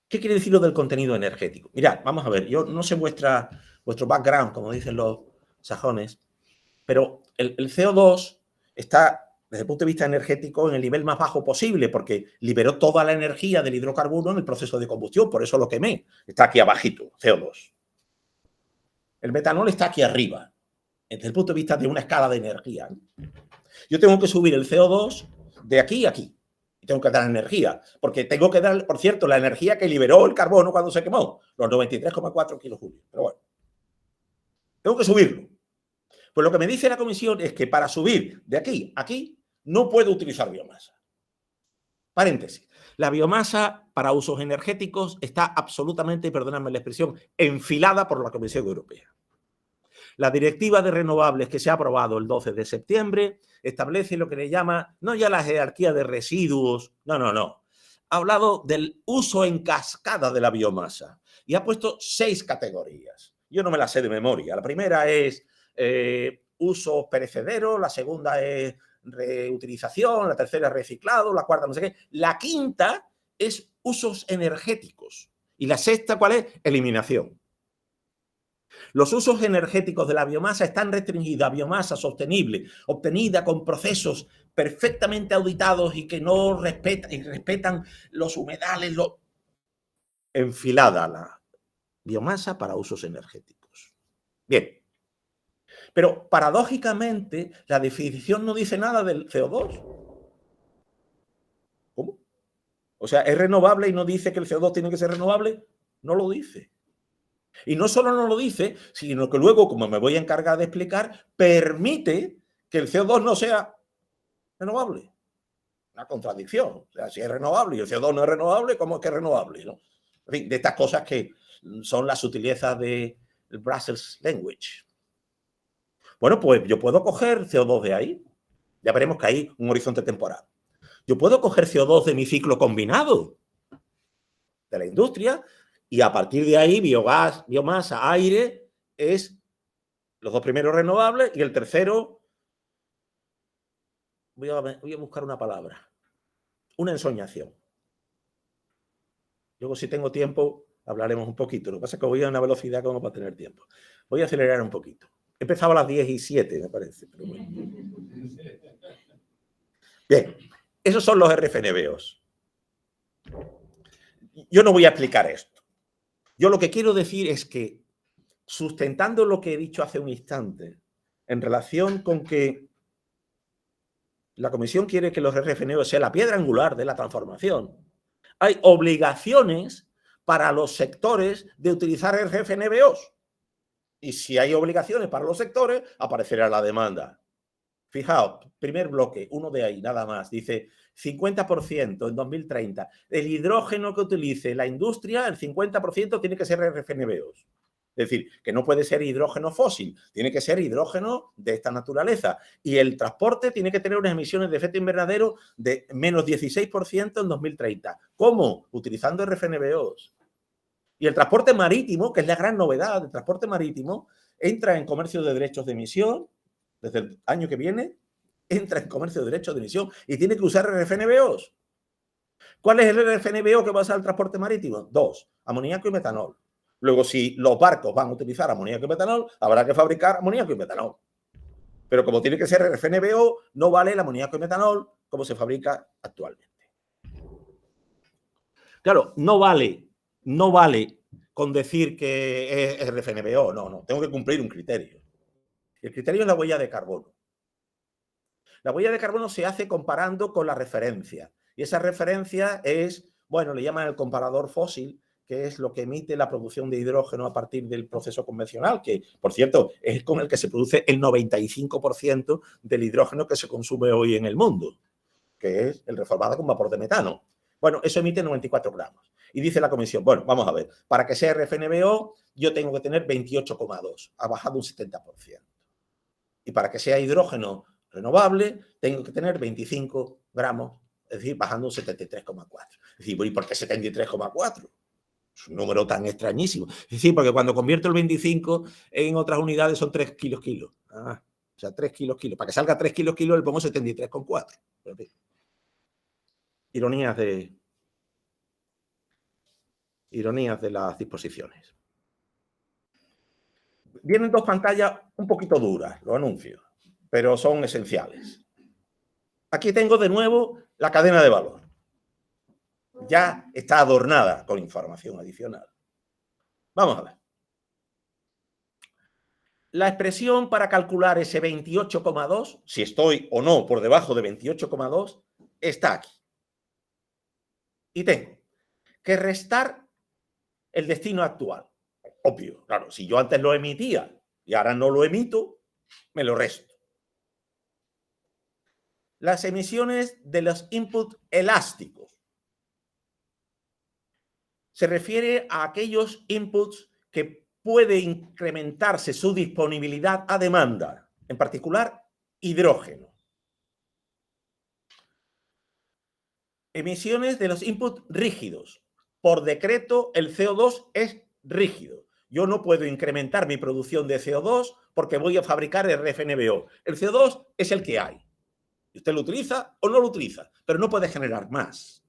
¿Qué quiere decir lo del contenido energético? Mirad, vamos a ver, yo no sé vuestro background, como dicen los sajones, pero el CO2 está, desde el punto de vista energético, en el nivel más bajo posible, porque liberó toda la energía del hidrocarburo en el proceso de combustión, por eso lo quemé. Está aquí abajito, CO2. El metanol está aquí arriba, desde el punto de vista de una escala de energía. Yo tengo que subir el CO2 de aquí a aquí. Tengo que dar energía, porque tengo que dar, por cierto, la energía que liberó el carbono cuando se quemó, los 93,4 kilojulios. Pero bueno, tengo que subirlo. Pues lo que me dice la Comisión es que para subir de aquí a aquí no puedo utilizar biomasa. Paréntesis. La biomasa para usos energéticos está absolutamente, perdóname la expresión, enfilada por la Comisión Europea. La directiva de renovables que se ha aprobado el 12 de septiembre establece lo que le llama, no ya la jerarquía de residuos, no. Ha hablado del uso en cascada de la biomasa y ha puesto 6 categorías. Yo no me las sé de memoria. La primera es uso perecedero, la segunda es reutilización, la tercera es reciclado, la cuarta no sé qué. La quinta es usos energéticos. Y la sexta, ¿cuál es? Eliminación. Los usos energéticos de la biomasa están restringidos a biomasa sostenible, obtenida con procesos perfectamente auditados y que no respetan los humedales, enfilada la biomasa para usos energéticos. Bien, pero paradójicamente la definición no dice nada del CO2. ¿Cómo? O sea, ¿es renovable y no dice que el CO2 tiene que ser renovable? No lo dice. Y no solo no lo dice, sino que luego, como me voy a encargar de explicar, permite que el CO2 no sea renovable. Una contradicción. O sea, si es renovable y el CO2 no es renovable, ¿cómo es que es renovable? ¿No? En fin, de estas cosas que son las sutilezas del Brussels Language. Bueno, pues yo puedo coger CO2 de ahí. Ya veremos que hay un horizonte temporal. Yo puedo coger CO2 de mi ciclo combinado de la industria y a partir de ahí biogás, biomasa, aire es los dos primeros renovables y el tercero, voy a buscar una palabra, una ensoñación. Luego si tengo tiempo hablaremos un poquito. Lo que pasa es que voy a una velocidad como para tener tiempo. Voy a acelerar un poquito. He empezado a las 10:07, me parece. Pero bueno. Bien, esos son los RFNBOs. Yo no voy a explicar esto. Yo lo que quiero decir es que, sustentando lo que he dicho hace un instante, en relación con que la Comisión quiere que los RFNBOs sea la piedra angular de la transformación, hay obligaciones para los sectores de utilizar RFNBOs. Y si hay obligaciones para los sectores, aparecerá la demanda. Fijaos, primer bloque, uno de ahí, nada más. Dice 50% en 2030. El hidrógeno que utilice la industria, el 50% tiene que ser RFNBOs. Es decir, que no puede ser hidrógeno fósil, tiene que ser hidrógeno de esta naturaleza. Y el transporte tiene que tener unas emisiones de efecto invernadero de menos 16% en 2030. ¿Cómo? Utilizando RFNBOs. Y el transporte marítimo, que es la gran novedad, el transporte marítimo entra en comercio de derechos de emisión desde el año que viene, entra en comercio de derechos de emisión y tiene que usar RFNBOs. ¿Cuál es el RFNBO que va a usar el transporte marítimo? 2, amoníaco y metanol. Luego, si los barcos van a utilizar amoníaco y metanol, habrá que fabricar amoníaco y metanol. Pero como tiene que ser RFNBO, no vale el amoníaco y metanol como se fabrica actualmente. Claro, no vale con decir que es RFNBO, no, tengo que cumplir un criterio. El criterio es la huella de carbono. La huella de carbono se hace comparando con la referencia. Y esa referencia es, bueno, le llaman el comparador fósil, que es lo que emite la producción de hidrógeno a partir del proceso convencional, que, por cierto, es con el que se produce el 95% del hidrógeno que se consume hoy en el mundo, que es el reformado con vapor de metano. Bueno, eso emite 94 gramos. Y dice la comisión, bueno, vamos a ver, para que sea RFNBO yo tengo que tener 28,2, ha bajado un 70%. Y para que sea hidrógeno renovable, tengo que tener 25 gramos, es decir, bajando un 73,4. Es decir, ¿y por qué 73,4? Es un número tan extrañísimo. Es decir, porque cuando convierto el 25 en otras unidades son 3 kilos. O sea, 3 kilos. Para que salga 3 kilos, le pongo 73,4. Ironías de las disposiciones. Vienen dos pantallas un poquito duras, lo anuncio, pero son esenciales. Aquí tengo de nuevo la cadena de valor. Ya está adornada con información adicional. Vamos a ver. La expresión para calcular ese 28,2, si estoy o no por debajo de 28,2, está aquí. Y tengo que restar el destino actual. Obvio, claro, si yo antes lo emitía y ahora no lo emito, me lo resto. Las emisiones de los inputs elásticos. Se refiere a aquellos inputs que puede incrementarse su disponibilidad a demanda, en particular hidrógeno. Emisiones de los inputs rígidos. Por decreto, el CO2 es rígido. Yo no puedo incrementar mi producción de CO2 porque voy a fabricar RFNBO. El CO2 es el que hay. Y usted lo utiliza o no lo utiliza, pero no puede generar más.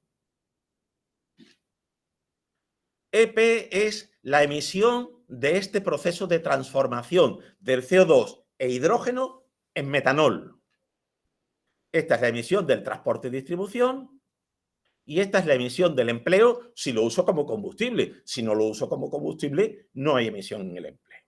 EP es la emisión de este proceso de transformación del CO2 e hidrógeno en metanol. Esta es la emisión del transporte y distribución y esta es la emisión del empleo si lo uso como combustible. Si no lo uso como combustible, no hay emisión en el empleo.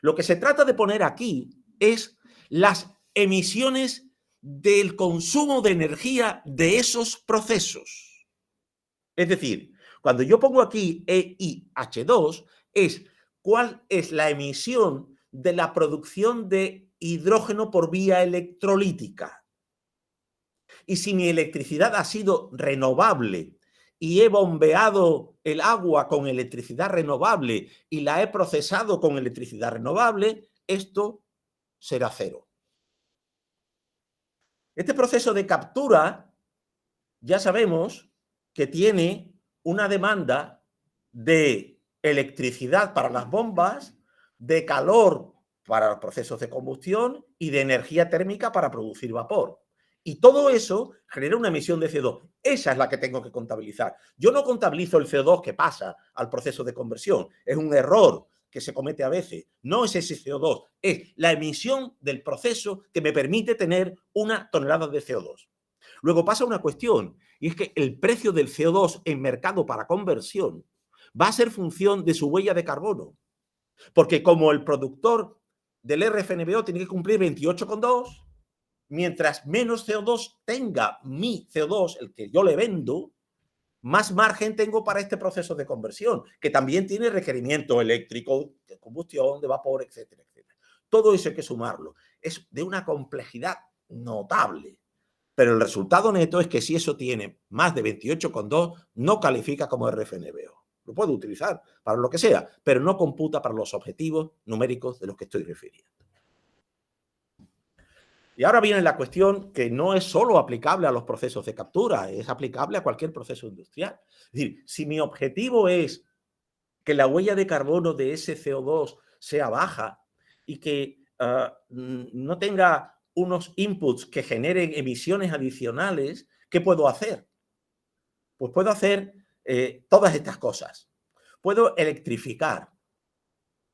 Lo que se trata de poner aquí es las emisiones del consumo de energía de esos procesos. Es decir, cuando yo pongo aquí EIH2, es cuál es la emisión de la producción de hidrógeno por vía electrolítica. Y si mi electricidad ha sido renovable y he bombeado el agua con electricidad renovable y la he procesado con electricidad renovable, esto será cero. Este proceso de captura ya sabemos que tiene una demanda de electricidad para las bombas, de calor para los procesos de combustión y de energía térmica para producir vapor. Y todo eso genera una emisión de CO2. Esa es la que tengo que contabilizar. Yo no contabilizo el CO2 que pasa al proceso de conversión. Es un error que se comete a veces. No es ese CO2, es la emisión del proceso que me permite tener 1 tonelada de CO2. Luego pasa una cuestión, y es que el precio del CO2 en mercado para conversión va a ser función de su huella de carbono. Porque como el productor del RFNBO tiene que cumplir 28,2, mientras menos CO2 tenga mi CO2, el que yo le vendo, más margen tengo para este proceso de conversión, que también tiene requerimiento eléctrico, de combustión, de vapor, etcétera, etcétera. Todo eso hay que sumarlo. Es de una complejidad notable. Pero el resultado neto es que si eso tiene más de 28,2, no califica como RFNBO. Lo puedo utilizar para lo que sea, pero no computa para los objetivos numéricos de los que estoy refiriendo. Y ahora viene la cuestión que no es solo aplicable a los procesos de captura, es aplicable a cualquier proceso industrial. Es decir, si mi objetivo es que la huella de carbono de ese CO2 sea baja y que no tenga unos inputs que generen emisiones adicionales, ¿qué puedo hacer? Pues puedo hacer todas estas cosas. Puedo electrificar.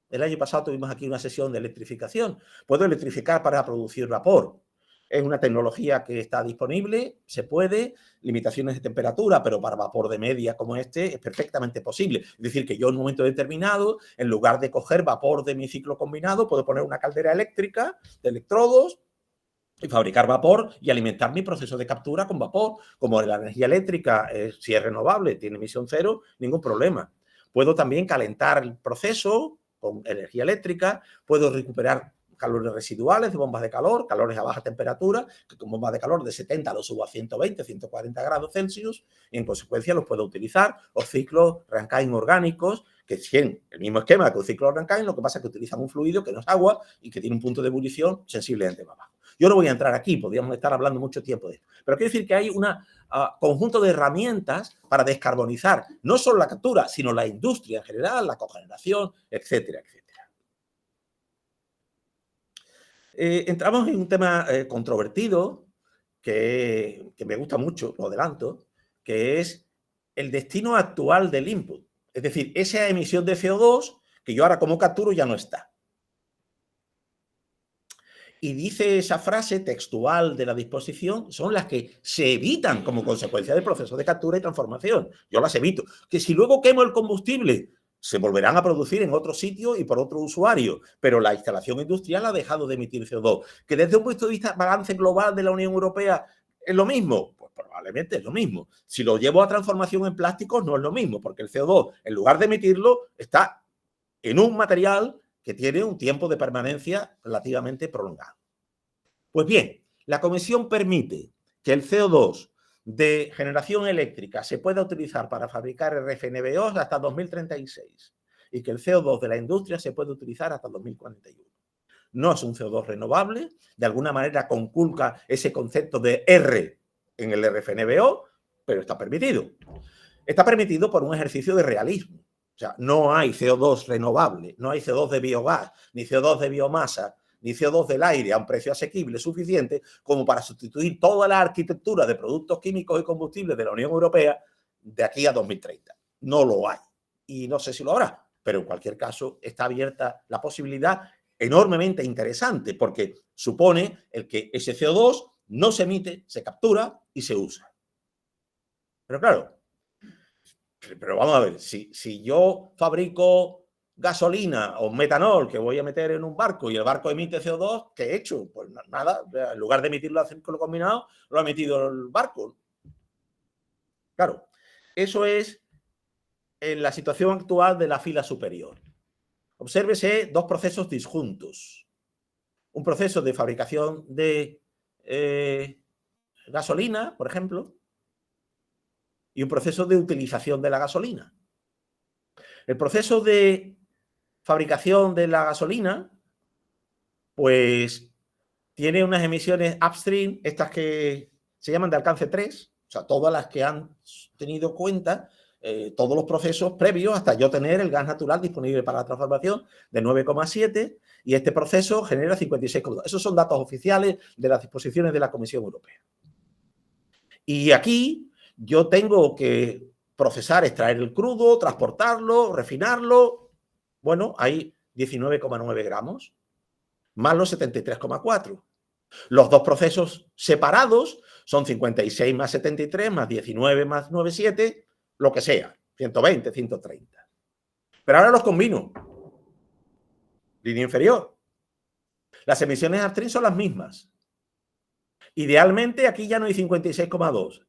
El año pasado tuvimos aquí una sesión de electrificación. Puedo electrificar para producir vapor. Es una tecnología que está disponible, se puede, limitaciones de temperatura, pero para vapor de media como este es perfectamente posible. Es decir, que yo en un momento determinado, en lugar de coger vapor de mi ciclo combinado, puedo poner una caldera eléctrica de electrodos y fabricar vapor y alimentar mi proceso de captura con vapor. Como la energía eléctrica, si es renovable, tiene emisión cero, ningún problema. Puedo también calentar el proceso con energía eléctrica, puedo recuperar calores residuales de bombas de calor, calores a baja temperatura, que con bombas de calor de 70 los subo a 120, 140 grados Celsius y en consecuencia los puedo utilizar, o ciclos Rankine orgánicos, que tienen el mismo esquema que un ciclo Rankine, lo que pasa es que utilizan un fluido que no es agua y que tiene un punto de ebullición sensiblemente más bajo. Yo no voy a entrar aquí, podríamos estar hablando mucho tiempo de esto, pero quiero decir que hay un conjunto de herramientas para descarbonizar no solo la captura, sino la industria en general, la cogeneración, etcétera, etcétera. Entramos en un tema controvertido que me gusta mucho, lo adelanto, que es el destino actual del input. Es decir, esa emisión de CO2 que yo ahora como capturo ya no está. Y dice esa frase textual de la disposición, son las que se evitan como consecuencia del proceso de captura y transformación. Yo las evito. Que si luego quemo el combustible, se volverán a producir en otro sitio y por otro usuario, pero la instalación industrial ha dejado de emitir CO2. Que desde un punto de vista balance global de la Unión Europea es lo mismo, pues probablemente es lo mismo. Si lo llevo a transformación en plásticos no es lo mismo, porque el CO2, en lugar de emitirlo, está en un material que tiene un tiempo de permanencia relativamente prolongado. Pues bien, la Comisión permite que el CO2 de generación eléctrica se pueda utilizar para fabricar RFNBOs hasta 2036. y que el CO2 de la industria se puede utilizar hasta 2041. No es un CO2 renovable, de alguna manera conculca ese concepto de R en el RFNBO, pero está permitido. Está permitido por un ejercicio de realismo. O sea, no hay CO2 renovable, no hay CO2 de biogás, ni CO2 de biomasa, ni CO2 del aire a un precio asequible suficiente como para sustituir toda la arquitectura de productos químicos y combustibles de la Unión Europea de aquí a 2030. No lo hay. Y no sé si lo habrá, pero en cualquier caso está abierta la posibilidad enormemente interesante porque supone el que ese CO2 no se emite, se captura y se usa. Pero claro, pero vamos a ver, si yo fabrico gasolina o metanol que voy a meter en un barco y el barco emite CO2, ¿qué he hecho? Pues nada, en lugar de emitirlo a círculo combinado, lo ha emitido el barco. Claro, eso es en la situación actual de la fila superior. Obsérvese dos procesos disjuntos. Un proceso de fabricación de gasolina, por ejemplo, y un proceso de utilización de la gasolina. El proceso de fabricación de la gasolina, pues tiene unas emisiones upstream, estas que se llaman de alcance 3, o sea, todas las que han tenido cuenta, todos los procesos previos hasta yo tener el gas natural disponible para la transformación de 9,7 y este proceso genera 56,2. Esos son datos oficiales de las disposiciones de la Comisión Europea. Y aquí yo tengo que procesar, extraer el crudo, transportarlo, refinarlo. Bueno, hay 19,9 gramos, más los 73,4. Los dos procesos separados son 56 más 73, más 19 más 9,7, lo que sea, 120, 130. Pero ahora los combino. Línea inferior. Las emisiones upstream son las mismas. Idealmente aquí ya no hay 56,2.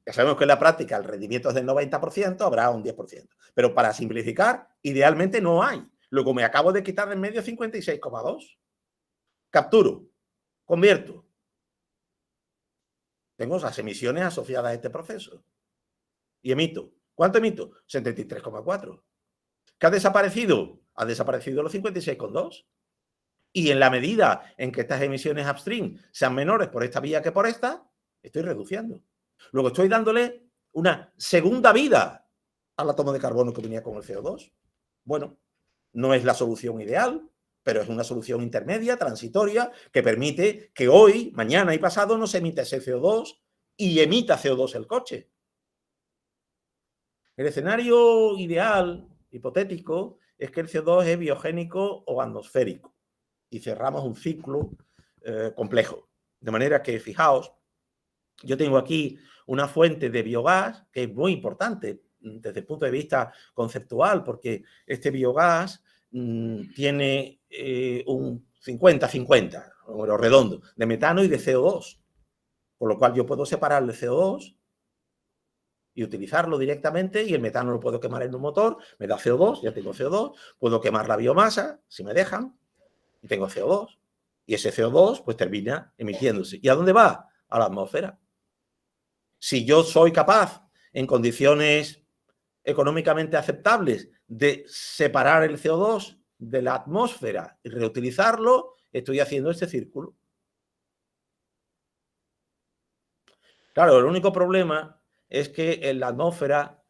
Ya sabemos que en la práctica el rendimiento es del 90%, habrá un 10%. Pero para simplificar, idealmente no hay. Luego me acabo de quitar de en medio 56,2. Capturo, convierto. Tengo las emisiones asociadas a este proceso. Y emito. ¿Cuánto emito? 73,4. ¿Qué ha desaparecido? Ha desaparecido los 56,2. Y en la medida en que estas emisiones upstream sean menores por esta vía que por esta, estoy reduciendo. Luego estoy dándole una segunda vida al átomo de carbono que venía con el CO2. Bueno, no es la solución ideal, pero es una solución intermedia, transitoria, que permite que hoy, mañana y pasado no se emita ese CO2 y emita CO2 el coche. El escenario ideal, hipotético, es que el CO2 es biogénico o atmosférico y cerramos un ciclo complejo. De manera que, fijaos, yo tengo aquí una fuente de biogás que es muy importante desde el punto de vista conceptual, porque este biogás tiene un 50-50, número redondo, de metano y de CO2, con lo cual yo puedo separar el CO2 y utilizarlo directamente, y el metano lo puedo quemar en un motor, me da CO2, ya tengo CO2, puedo quemar la biomasa, si me dejan, y tengo CO2, y ese CO2 pues termina emitiéndose. ¿Y a dónde va? A la atmósfera. Si yo soy capaz, en condiciones económicamente aceptables, de separar el CO2 de la atmósfera y reutilizarlo, estoy haciendo este círculo. Claro, el único problema es que en la atmósfera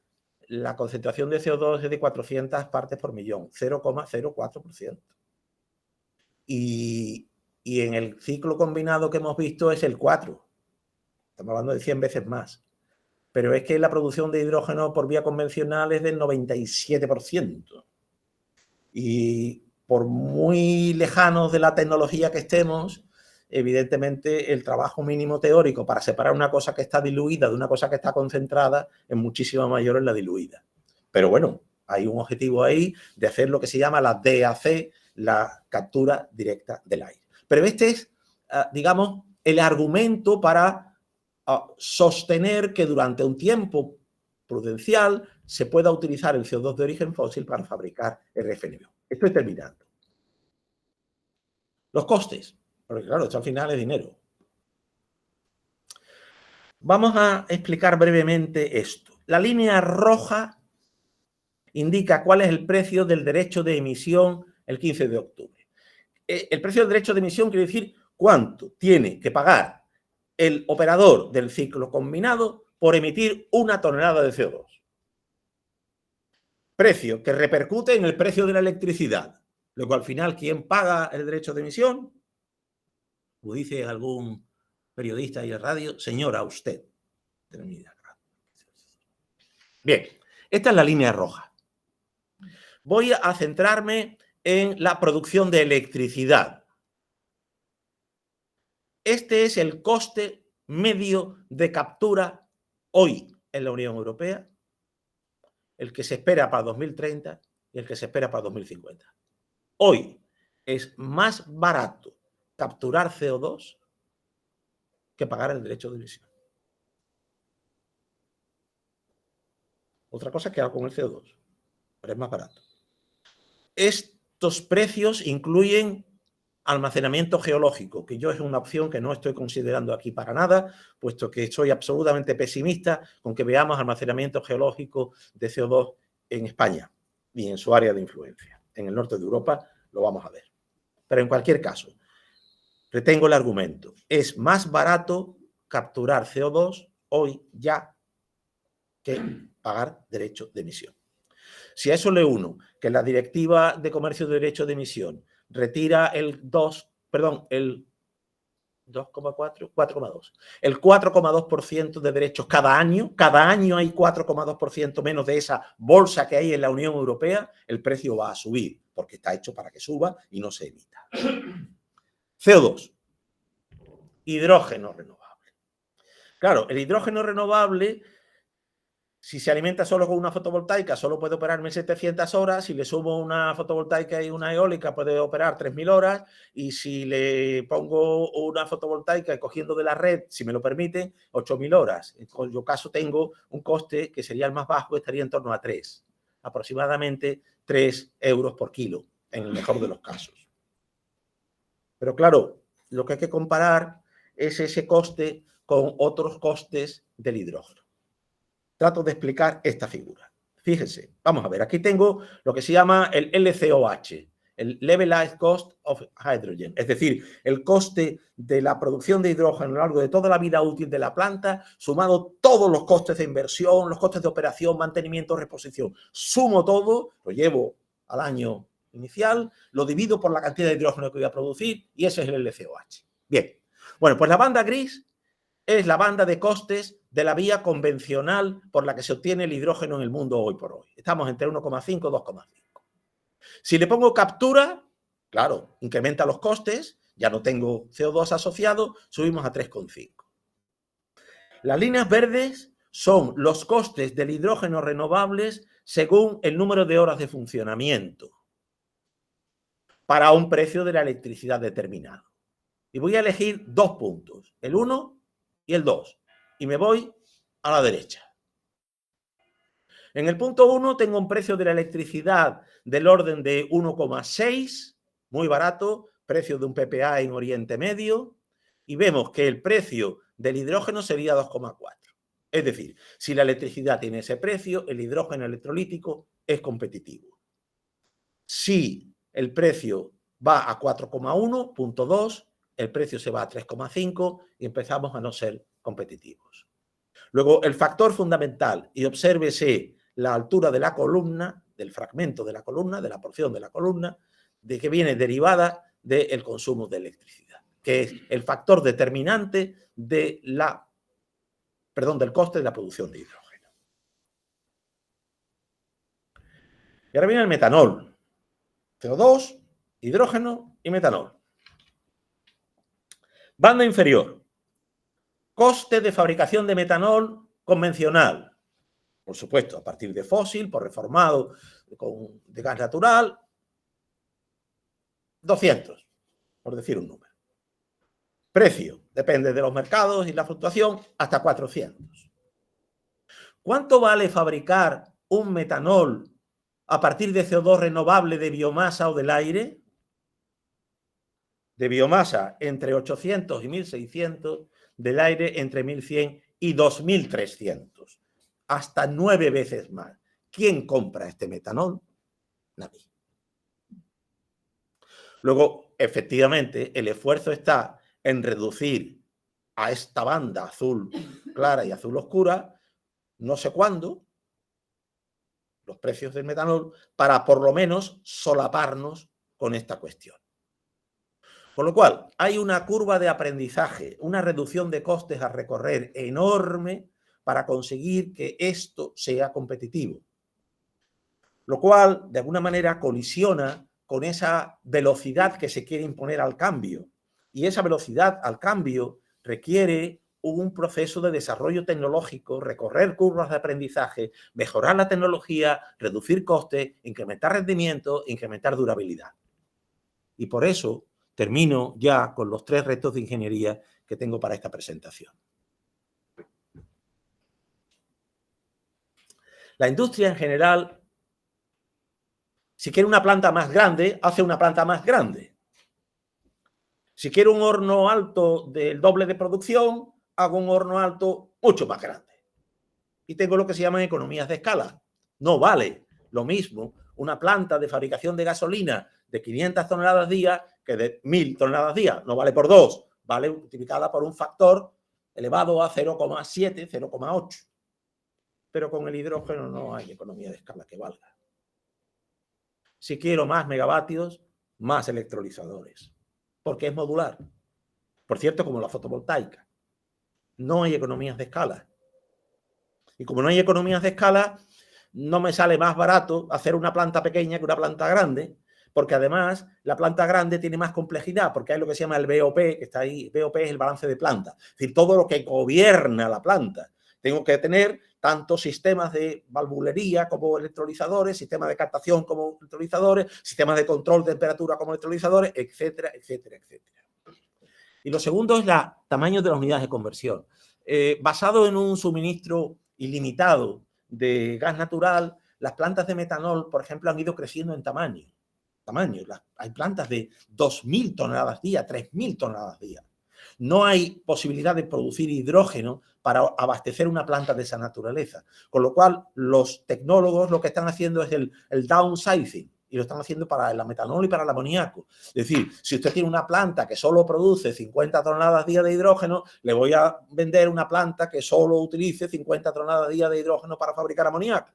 la concentración de CO2 es de 400 partes por millón, 0,04%. Y en el ciclo combinado que hemos visto es el 4. Estamos hablando de 100 veces más. Pero es que la producción de hidrógeno por vía convencional es del 97%. Y por muy lejanos de la tecnología que estemos, evidentemente el trabajo mínimo teórico para separar una cosa que está diluida de una cosa que está concentrada es muchísimo mayor en la diluida. Pero bueno, hay un objetivo ahí de hacer lo que se llama la DAC, la captura directa del aire. Pero este es, digamos, el argumento para sostener que durante un tiempo prudencial se pueda utilizar el CO2 de origen fósil para fabricar RFNBO. Estoy terminando. Los costes, porque claro, esto al final es dinero. Vamos a explicar brevemente esto. La línea roja indica cuál es el precio del derecho de emisión el 15 de octubre. El precio del derecho de emisión quiere decir cuánto tiene que pagar el operador del ciclo combinado por emitir 1 tonelada de CO2. Precio que repercute en el precio de la electricidad. Luego, al final, ¿quién paga el derecho de emisión? Como dice algún periodista y en radio, señora, usted. Bien, esta es la línea roja. Voy a centrarme en la producción de electricidad. Este es el coste medio de captura hoy en la Unión Europea, el que se espera para 2030 y el que se espera para 2050. Hoy es más barato capturar CO2 que pagar el derecho de emisión. Otra cosa es que hago con el CO2, pero es más barato. Estos precios incluyen almacenamiento geológico, que yo es una opción que no estoy considerando aquí para nada, puesto que soy absolutamente pesimista con que veamos almacenamiento geológico de CO2 en España y en su área de influencia. En el norte de Europa lo vamos a ver. Pero en cualquier caso, retengo el argumento. Es más barato capturar CO2 hoy ya que pagar derecho de emisión. Si a eso le uno que la Directiva de Comercio de Derecho de Emisión retira el 4,2% de derechos cada año hay 4,2% menos de esa bolsa que hay en la Unión Europea, el precio va a subir, porque está hecho para que suba y no se emita. CO2, hidrógeno renovable. Claro, el hidrógeno renovable, si se alimenta solo con una fotovoltaica, solo puede operar 1.700 horas. Si le sumo una fotovoltaica y una eólica, puede operar 3.000 horas. Y si le pongo una fotovoltaica cogiendo de la red, si me lo permite, 8.000 horas. En cuyo caso tengo un coste que sería el más bajo, estaría en torno a 3. Aproximadamente 3 euros por kilo, en el mejor de los casos. Pero claro, lo que hay que comparar es ese coste con otros costes del hidrógeno. Trato de explicar esta figura. Fíjense, vamos a ver, aquí tengo lo que se llama el LCOH, el Levelized Cost of Hydrogen, es decir, el coste de la producción de hidrógeno a lo largo de toda la vida útil de la planta, sumado todos los costes de inversión, los costes de operación, mantenimiento, reposición. Sumo todo, lo llevo al año inicial, lo divido por la cantidad de hidrógeno que voy a producir y ese es el LCOH. Bien, bueno, pues la banda gris es la banda de costes de la vía convencional por la que se obtiene el hidrógeno en el mundo hoy por hoy. Estamos entre 1,5 y 2,5. Si le pongo captura, claro, incrementa los costes, ya no tengo CO2 asociado, subimos a 3,5. Las líneas verdes son los costes del hidrógeno renovables según el número de horas de funcionamiento para un precio de la electricidad determinado. Y voy a elegir 2 puntos, el 1 y el 2. Y me voy a la derecha. En el punto 1 tengo un precio de la electricidad del orden de 1,6, muy barato, precio de un PPA en Oriente Medio, y vemos que el precio del hidrógeno sería 2,4. Es decir, si la electricidad tiene ese precio, el hidrógeno electrolítico es competitivo. Si el precio va a 4,1, punto 2, el precio se va a 3,5 y empezamos a no ser competitivos. Luego, el factor fundamental, y obsérvese la altura de la columna, del fragmento de la columna, de la porción de la columna, de que viene derivada del consumo de electricidad, que es el factor determinante de del coste de la producción de hidrógeno. Y ahora viene el metanol. CO2, hidrógeno y metanol. Banda inferior. Coste de fabricación de metanol convencional. Por supuesto, a partir de fósil, por reformado de gas natural. 200, por decir un número. Precio, depende de los mercados y la fluctuación, hasta 400. ¿Cuánto vale fabricar un metanol a partir de CO2 renovable de biomasa o del aire? De biomasa entre 800 y 1600, del aire entre 1100 y 2300. Hasta 9 veces más. ¿quién compra este metanol? Nadie. Luego, efectivamente, el esfuerzo está en reducir a esta banda azul clara y azul oscura, no sé cuándo, los precios del metanol, para por lo menos solaparnos con esta cuestión. Con lo cual, hay una curva de aprendizaje, una reducción de costes a recorrer enorme para conseguir que esto sea competitivo. Lo cual, de alguna manera, colisiona con esa velocidad que se quiere imponer al cambio. Y esa velocidad al cambio requiere un proceso de desarrollo tecnológico, recorrer curvas de aprendizaje, mejorar la tecnología, reducir costes, incrementar rendimiento, incrementar durabilidad. Y por eso termino ya con los 3 retos de ingeniería que tengo para esta presentación. La industria en general, si quiere una planta más grande, hace una planta más grande. Si quiero un horno alto del doble de producción, hago un horno alto mucho más grande. Y tengo lo que se llaman economías de escala. No vale lo mismo una planta de fabricación de gasolina de 500 toneladas día que de 1000 toneladas día. No vale por 2, vale multiplicada por un factor elevado a 0,7, 0,8. Pero con el hidrógeno no hay economía de escala que valga. Si quiero más megavatios, más electrolizadores, porque es modular. Por cierto, como la fotovoltaica. No hay economías de escala. Y como no hay economías de escala, no me sale más barato hacer una planta pequeña que una planta grande, porque además la planta grande tiene más complejidad, porque hay lo que se llama el BOP, que está ahí. BOP es el balance de planta, es decir, todo lo que gobierna la planta. Tengo que tener tanto sistemas de valvulería como electrolizadores, sistemas de captación como electrolizadores, sistemas de control de temperatura como electrolizadores, etcétera, etcétera, etcétera. Y lo segundo es el tamaño de las unidades de conversión. Basado en un suministro ilimitado de gas natural, las plantas de metanol, por ejemplo, han ido creciendo en tamaño. Hay plantas de 2.000 toneladas día, 3.000 toneladas día. No hay posibilidad de producir hidrógeno para abastecer una planta de esa naturaleza. Con lo cual, los tecnólogos lo que están haciendo es el downsizing, y lo están haciendo para el metanol y para el amoníaco. Es decir, si usted tiene una planta que solo produce 50 toneladas día de hidrógeno, le voy a vender una planta que solo utilice 50 toneladas día de hidrógeno para fabricar amoníaco.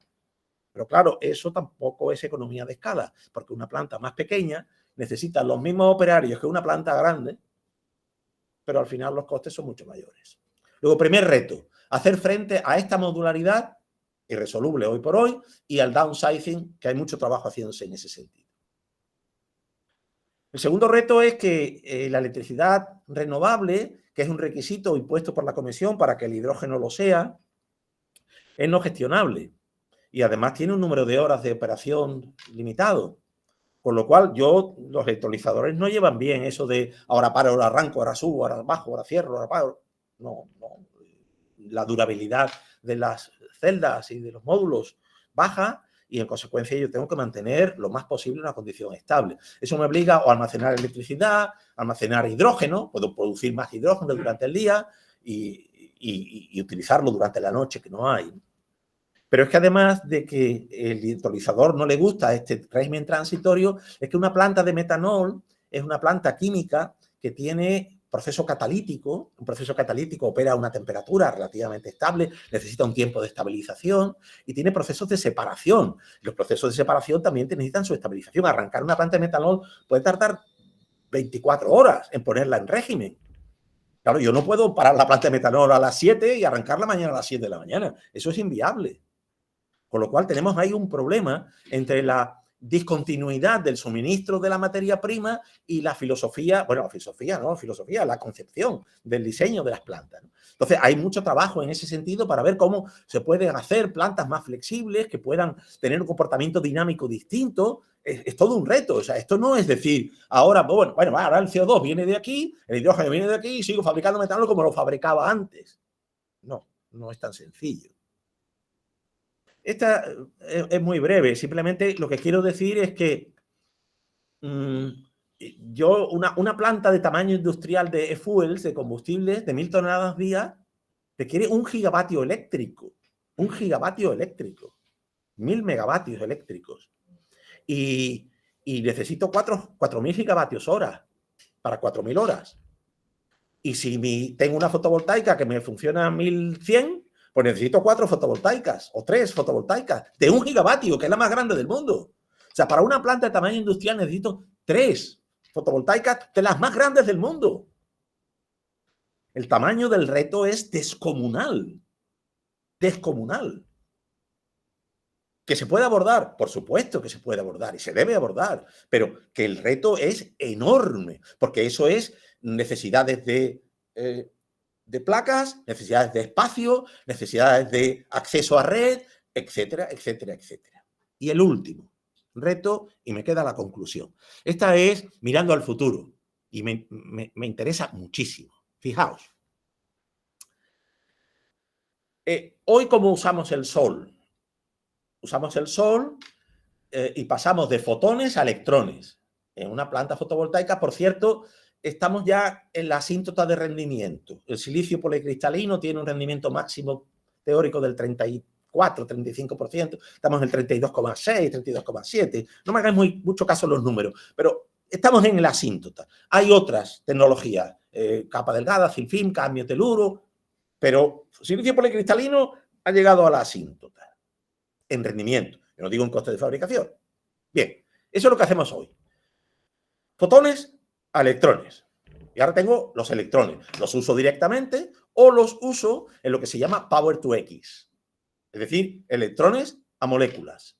Pero claro, eso tampoco es economía de escala, porque una planta más pequeña necesita los mismos operarios que una planta grande, pero al final los costes son mucho mayores. Luego, primer reto, hacer frente a esta modularidad irresoluble hoy por hoy y al downsizing, que hay mucho trabajo haciéndose en ese sentido. El segundo reto es que la electricidad renovable, que es un requisito impuesto por la Comisión para que el hidrógeno lo sea, es no gestionable y además tiene un número de horas de operación limitado. Con lo cual, los electrolizadores no llevan bien eso de ahora paro, ahora arranco, ahora subo, ahora bajo, ahora cierro, ahora paro. No. La durabilidad de las celdas y de los módulos baja y, en consecuencia, yo tengo que mantener lo más posible una condición estable. Eso me obliga a almacenar electricidad, almacenar hidrógeno, puedo producir más hidrógeno durante el día y utilizarlo durante la noche, que no hay. Pero es que además de que el electrolizador no le gusta este régimen transitorio, es que una planta de metanol es una planta química que tiene proceso catalítico. Un proceso catalítico opera a una temperatura relativamente estable, necesita un tiempo de estabilización y tiene procesos de separación. Los procesos de separación también necesitan su estabilización. Arrancar una planta de metanol puede tardar 24 horas en ponerla en régimen. Claro, yo no puedo parar la planta de metanol a las 7 y arrancarla mañana a las 7 de la mañana. Eso es inviable. Con lo cual tenemos ahí un problema entre la discontinuidad del suministro de la materia prima y la filosofía, la concepción del diseño de las plantas, ¿no? Entonces hay mucho trabajo en ese sentido para ver cómo se pueden hacer plantas más flexibles, que puedan tener un comportamiento dinámico distinto. Es todo un reto. O sea, esto no es decir, ahora el CO2 viene de aquí, el hidrógeno viene de aquí y sigo fabricando metanol como lo fabricaba antes. No es tan sencillo. Esta es muy breve. Simplemente lo que quiero decir es que una planta de tamaño industrial de e-fuels, de combustibles, de 1000 toneladas día, requiere 1 gigavatio eléctrico. 1 gigavatio eléctrico. 1000 megavatios eléctricos. Y necesito 4.000 gigavatios hora para 4.000 horas. Y si tengo una fotovoltaica que me funciona a 1100, pues necesito 4 fotovoltaicas o 3 fotovoltaicas de 1 gigavatio, que es la más grande del mundo. O sea, para una planta de tamaño industrial necesito 3 fotovoltaicas de las más grandes del mundo. El tamaño del reto es descomunal. Descomunal. ¿Que se puede abordar? Por supuesto que se puede abordar y se debe abordar, pero que el reto es enorme, porque eso es necesidades de placas, necesidades de espacio, necesidades de acceso a red, etcétera, etcétera, etcétera. Y el último reto, y me queda la conclusión. Esta es mirando al futuro y me interesa muchísimo. Fijaos. Hoy, ¿cómo usamos el sol? Usamos el sol y pasamos de fotones a electrones. En una planta fotovoltaica, por cierto, estamos ya en la asíntota de rendimiento. El silicio policristalino tiene un rendimiento máximo teórico del 34-35%. Estamos en el 32,6, 32,7. No me hagáis mucho caso en los números, pero estamos en la asíntota. Hay otras tecnologías, capa delgada, thin film, cadmio teluro, pero silicio policristalino ha llegado a la asíntota en rendimiento. Yo no digo en coste de fabricación. Bien, eso es lo que hacemos hoy. Fotones a electrones. Y ahora tengo los electrones. Los uso directamente o los uso en lo que se llama Power to X. Es decir, electrones a moléculas.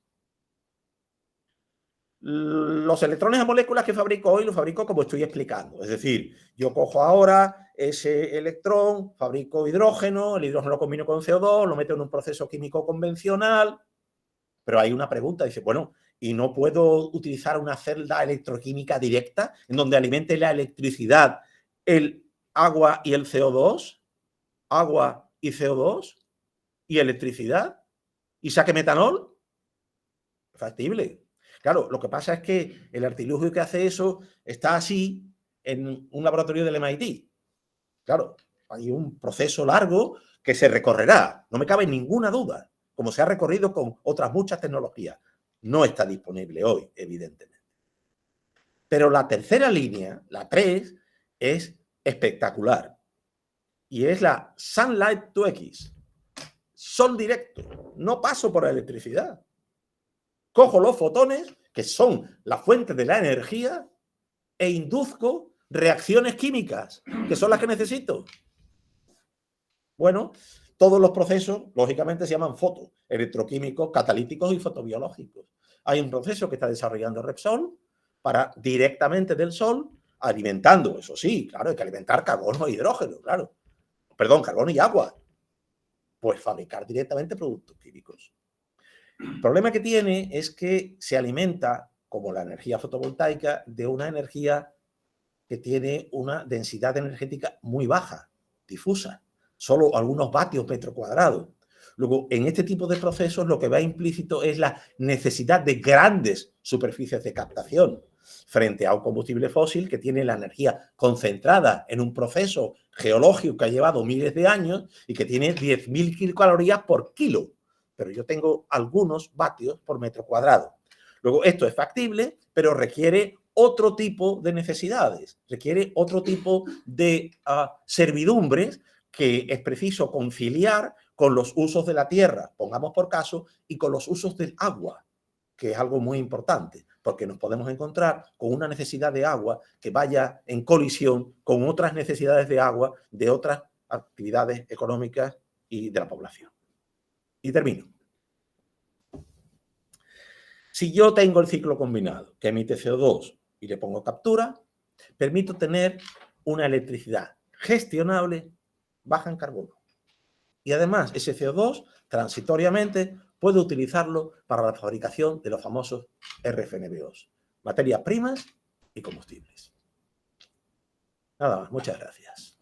Los electrones a moléculas que fabrico hoy los fabrico como estoy explicando. Es decir, yo cojo ahora ese electrón, fabrico hidrógeno, el hidrógeno lo combino con CO2, lo meto en un proceso químico convencional. Pero hay una pregunta, dice, bueno, ¿y no puedo utilizar una celda electroquímica directa en donde alimente la electricidad el agua y el CO2? Agua y CO2 y electricidad y saque metanol. Factible. Claro, lo que pasa es que el artilugio que hace eso está así en un laboratorio del MIT. Claro, hay un proceso largo que se recorrerá, no me cabe ninguna duda, como se ha recorrido con otras muchas tecnologías. No está disponible hoy, evidentemente. Pero la tercera línea, la 3, es espectacular. Y es la Sunlight to X. Sol directo. No paso por la electricidad. Cojo los fotones, que son la fuente de la energía, e induzco reacciones químicas, que son las que necesito. Bueno, todos los procesos, lógicamente, se llaman foto, electroquímicos, catalíticos y fotobiológicos. Hay un proceso que está desarrollando Repsol para directamente del sol, alimentando, eso sí, claro, hay que alimentar carbono e hidrógeno, claro. Perdón, carbono y agua. Pues fabricar directamente productos químicos. El problema que tiene es que se alimenta, como la energía fotovoltaica, de una energía que tiene una densidad energética muy baja, difusa, solo algunos vatios metro cuadrado. Luego, en este tipo de procesos lo que va implícito es la necesidad de grandes superficies de captación frente a un combustible fósil que tiene la energía concentrada en un proceso geológico que ha llevado miles de años y que tiene 10.000 kilocalorías por kilo. Pero yo tengo algunos vatios por metro cuadrado. Luego, esto es factible, pero requiere otro tipo de necesidades, requiere otro tipo de servidumbres que es preciso conciliar con los usos de la tierra, pongamos por caso, y con los usos del agua, que es algo muy importante, porque nos podemos encontrar con una necesidad de agua que vaya en colisión con otras necesidades de agua de otras actividades económicas y de la población. Y termino. Si yo tengo el ciclo combinado que emite CO2 y le pongo captura, permito tener una electricidad gestionable, baja en carbono. Y además, ese CO2, transitoriamente, puedo utilizarlo para la fabricación de los famosos RFNBOs, materias primas y combustibles. Nada más, muchas gracias.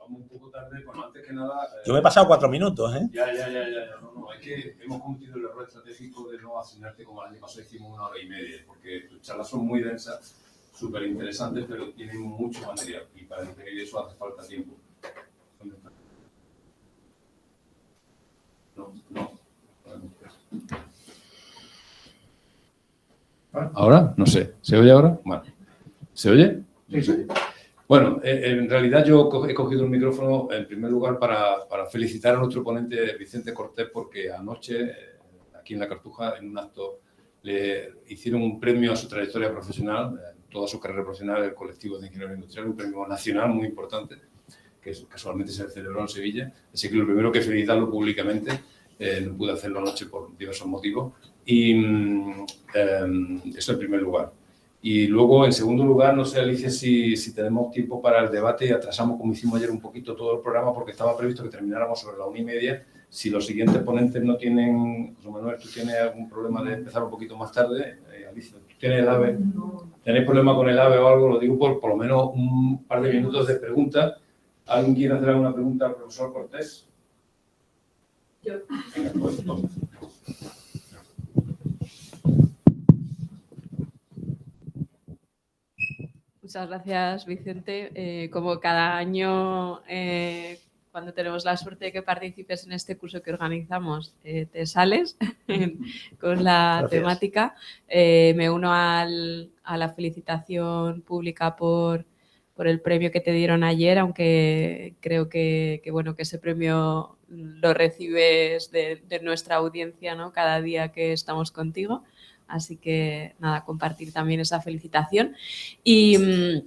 Un poco tarde, bueno, antes que nada... Yo me he pasado 4 minutos, ¿eh? Ya. No, es que hemos cometido el error estratégico de no asignarte como el año pasado hicimos 1 hora y media, porque tus charlas son muy densas súper interesantes, pero tienen mucho material y para digerir eso hace falta tiempo. No. ¿Ahora? No sé. ¿Se oye ahora? Bueno. ¿Se oye? Sí, sí. Bueno, en realidad yo he cogido el micrófono en primer lugar para felicitar a nuestro ponente Vicente Cortés, porque anoche, aquí en La Cartuja, en un acto, le hicieron un premio a su trayectoria profesional, toda su carrera profesional del colectivo de ingenieros industriales, un premio nacional muy importante, que casualmente se celebró en Sevilla. Así que lo primero que felicitarlo públicamente, no pude hacerlo anoche por diversos motivos, y eso en primer lugar. Y luego, en segundo lugar, no sé, Alicia, si tenemos tiempo para el debate y atrasamos, como hicimos ayer, un poquito todo el programa porque estaba previsto que termináramos sobre la 1:30. Si los siguientes ponentes no tienen... José Manuel, ¿tú tienes algún problema de empezar un poquito más tarde? Alicia, ¿tú tienes el AVE? ¿Tenéis problema con el AVE o algo? Lo digo por lo menos un par de minutos de preguntas. ¿Alguien quiere hacer alguna pregunta al profesor Cortés? Yo. Venga, pues, entonces. Muchas gracias, Vicente. Como cada año, cuando tenemos la suerte de que participes en este curso que organizamos, te sales con la Gracias. temática. Me uno a la felicitación pública por el premio que te dieron ayer, aunque creo que ese premio lo recibes de nuestra audiencia, ¿no? Cada día que estamos contigo. Así que, nada, compartir también esa felicitación. Y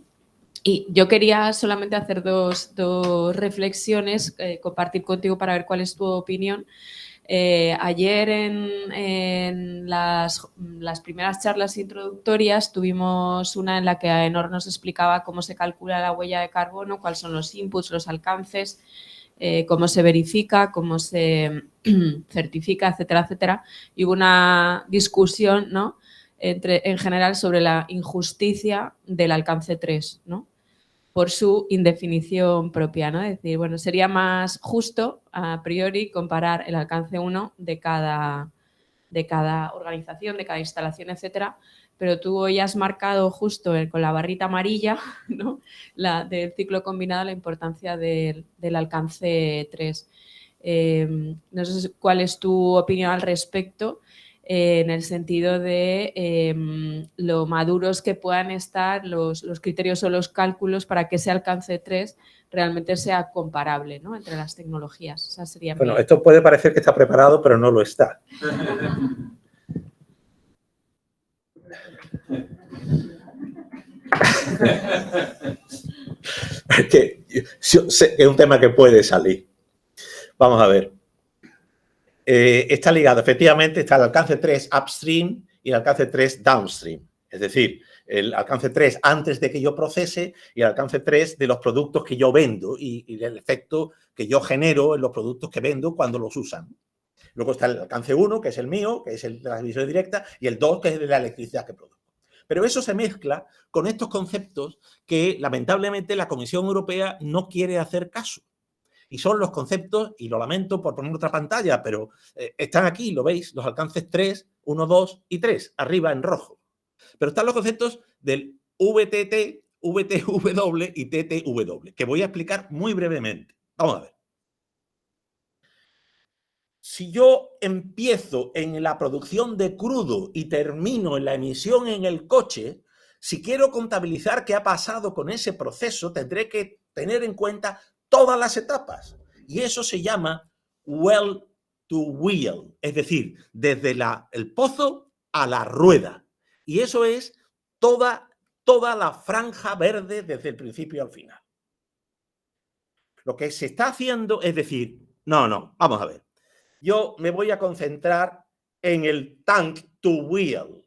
yo quería solamente hacer dos reflexiones, compartir contigo para ver cuál es tu opinión. Ayer en las primeras charlas introductorias tuvimos una en la que Aenor nos explicaba cómo se calcula la huella de carbono, cuáles son los inputs, los alcances, cómo se verifica, cómo se certifica, etcétera, etcétera. Y hubo una discusión, ¿no?, en general sobre la injusticia del alcance 3, ¿no?, por su indefinición propia, ¿no? Es decir, bueno, sería más justo a priori comparar el alcance 1 de cada organización, de cada instalación, etcétera, pero tú hoy has marcado justo con la barrita amarilla, ¿no?, del ciclo combinado, la importancia del alcance 3. No sé cuál es tu opinión al respecto, en el sentido de lo maduros que puedan estar los criterios o los cálculos para que ese alcance 3 realmente sea comparable, ¿no?, entre las tecnologías. Esa sería Bueno, esto puede parecer que está preparado, pero no lo está. Es un tema que puede salir. Vamos a ver. Está ligado, efectivamente, está el alcance 3 upstream y el alcance 3 downstream. Es decir, el alcance 3 antes de que yo procese y el alcance 3 de los productos que yo vendo y del efecto que yo genero en los productos que vendo cuando los usan. Luego está el alcance 1, que es el mío, que es el de la transmisión directa, y el 2, que es de la electricidad que produzco. Pero eso se mezcla con estos conceptos que, lamentablemente, la Comisión Europea no quiere hacer caso. Y son los conceptos, y lo lamento por poner otra pantalla, pero están aquí, lo veis, los alcances 3, 1, 2 y 3, arriba en rojo. Pero están los conceptos del VTT, VTW y TTW, que voy a explicar muy brevemente. Vamos a ver. Si yo empiezo en la producción de crudo y termino en la emisión en el coche, si quiero contabilizar qué ha pasado con ese proceso, tendré que tener en cuenta todas las etapas. Y eso se llama well to wheel, es decir, desde el pozo a la rueda. Y eso es toda la franja verde desde el principio al final. Lo que se está haciendo es decir, no, vamos a ver. Yo me voy a concentrar en el tank to wheel,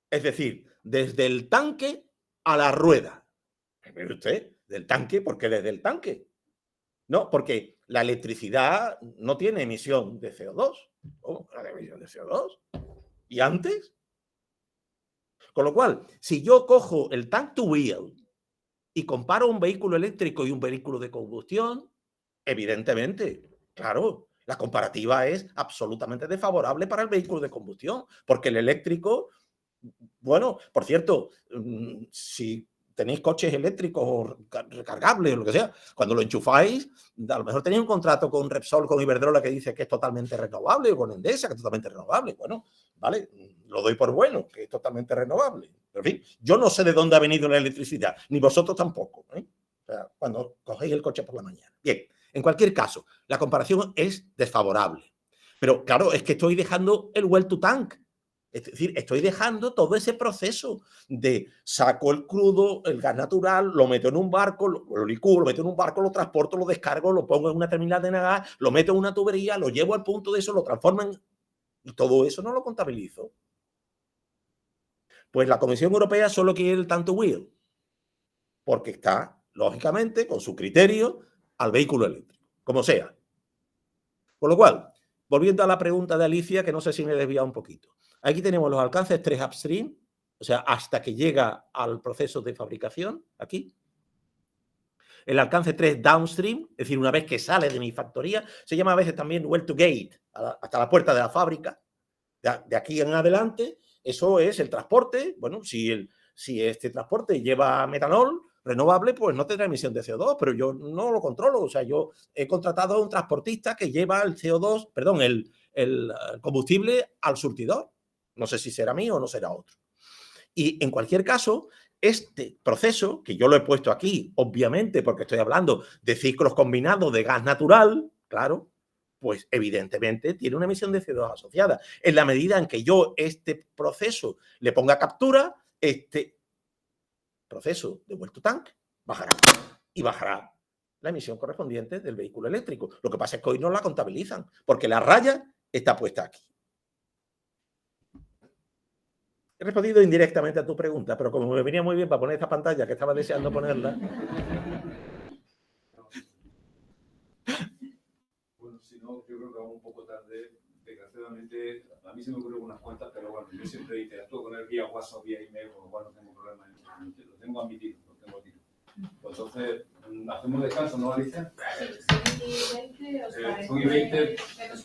es decir, desde el tanque a la rueda. ¿Ve usted? Del tanque, ¿por qué desde el tanque? No, porque la electricidad no tiene emisión de CO2. ¿Cómo? ¿No tiene emisión de CO2? ¿Y antes? Con lo cual, si yo cojo el tank to wheel y comparo un vehículo eléctrico y un vehículo de combustión, evidentemente, claro, la comparativa es absolutamente desfavorable para el vehículo de combustión, porque el eléctrico Bueno, por cierto, si tenéis coches eléctricos o recargables o lo que sea, cuando lo enchufáis, a lo mejor tenéis un contrato con Repsol, con Iberdrola, que dice que es totalmente renovable, o con Endesa, que es totalmente renovable. Bueno, vale, lo doy por bueno, que es totalmente renovable. Pero, en fin, yo no sé de dónde ha venido la electricidad, ni vosotros tampoco, ¿eh? O sea, cuando cogéis el coche por la mañana. Bien, en cualquier caso, la comparación es desfavorable. Pero, claro, es que estoy dejando el well to tank. Es decir, estoy dejando todo ese proceso de saco el crudo, el gas natural, lo meto en un barco, lo licúo, lo meto en un barco, lo transporto, lo descargo, lo pongo en una terminal de gas, lo meto en una tubería, lo llevo al punto de eso, lo transforman y todo eso no lo contabilizo. Pues la Comisión Europea solo quiere el tanto will, porque está, lógicamente, con su criterio al vehículo eléctrico, como sea. Con lo cual, volviendo a la pregunta de Alicia, que no sé si me he desviado un poquito. Aquí tenemos los alcances 3 upstream, o sea, hasta que llega al proceso de fabricación, aquí. El alcance 3 downstream, es decir, una vez que sale de mi factoría, se llama a veces también well to gate, hasta la puerta de la fábrica. De aquí en adelante, eso es el transporte. Bueno, si este transporte lleva metanol renovable, pues no tendrá emisión de CO2, pero yo no lo controlo. O sea, yo he contratado a un transportista que lleva el CO2, perdón, el combustible al surtidor. No sé si será mío o no será otro. Y en cualquier caso, este proceso, que yo lo he puesto aquí, obviamente, porque estoy hablando de ciclos combinados de gas natural, claro, pues evidentemente tiene una emisión de CO2 asociada. En la medida en que yo este proceso le ponga captura, este proceso de well to tank bajará y bajará la emisión correspondiente del vehículo eléctrico. Lo que pasa es que hoy no la contabilizan porque la raya está puesta aquí. He respondido indirectamente a tu pregunta, pero como me venía muy bien para poner esta pantalla, que estaba deseando ponerla. Bueno, si no, yo creo que vamos un poco tarde. Desgraciadamente, a mí se me ocurren unas cuantas, pero bueno, yo siempre interactúo con él vía WhatsApp, vía email, con lo cual no tengo problema. Lo tengo admitido, lo tengo admitido. Pues entonces, hacemos descanso, ¿no, Alicia? Sí, 20, ¿os parece? 20.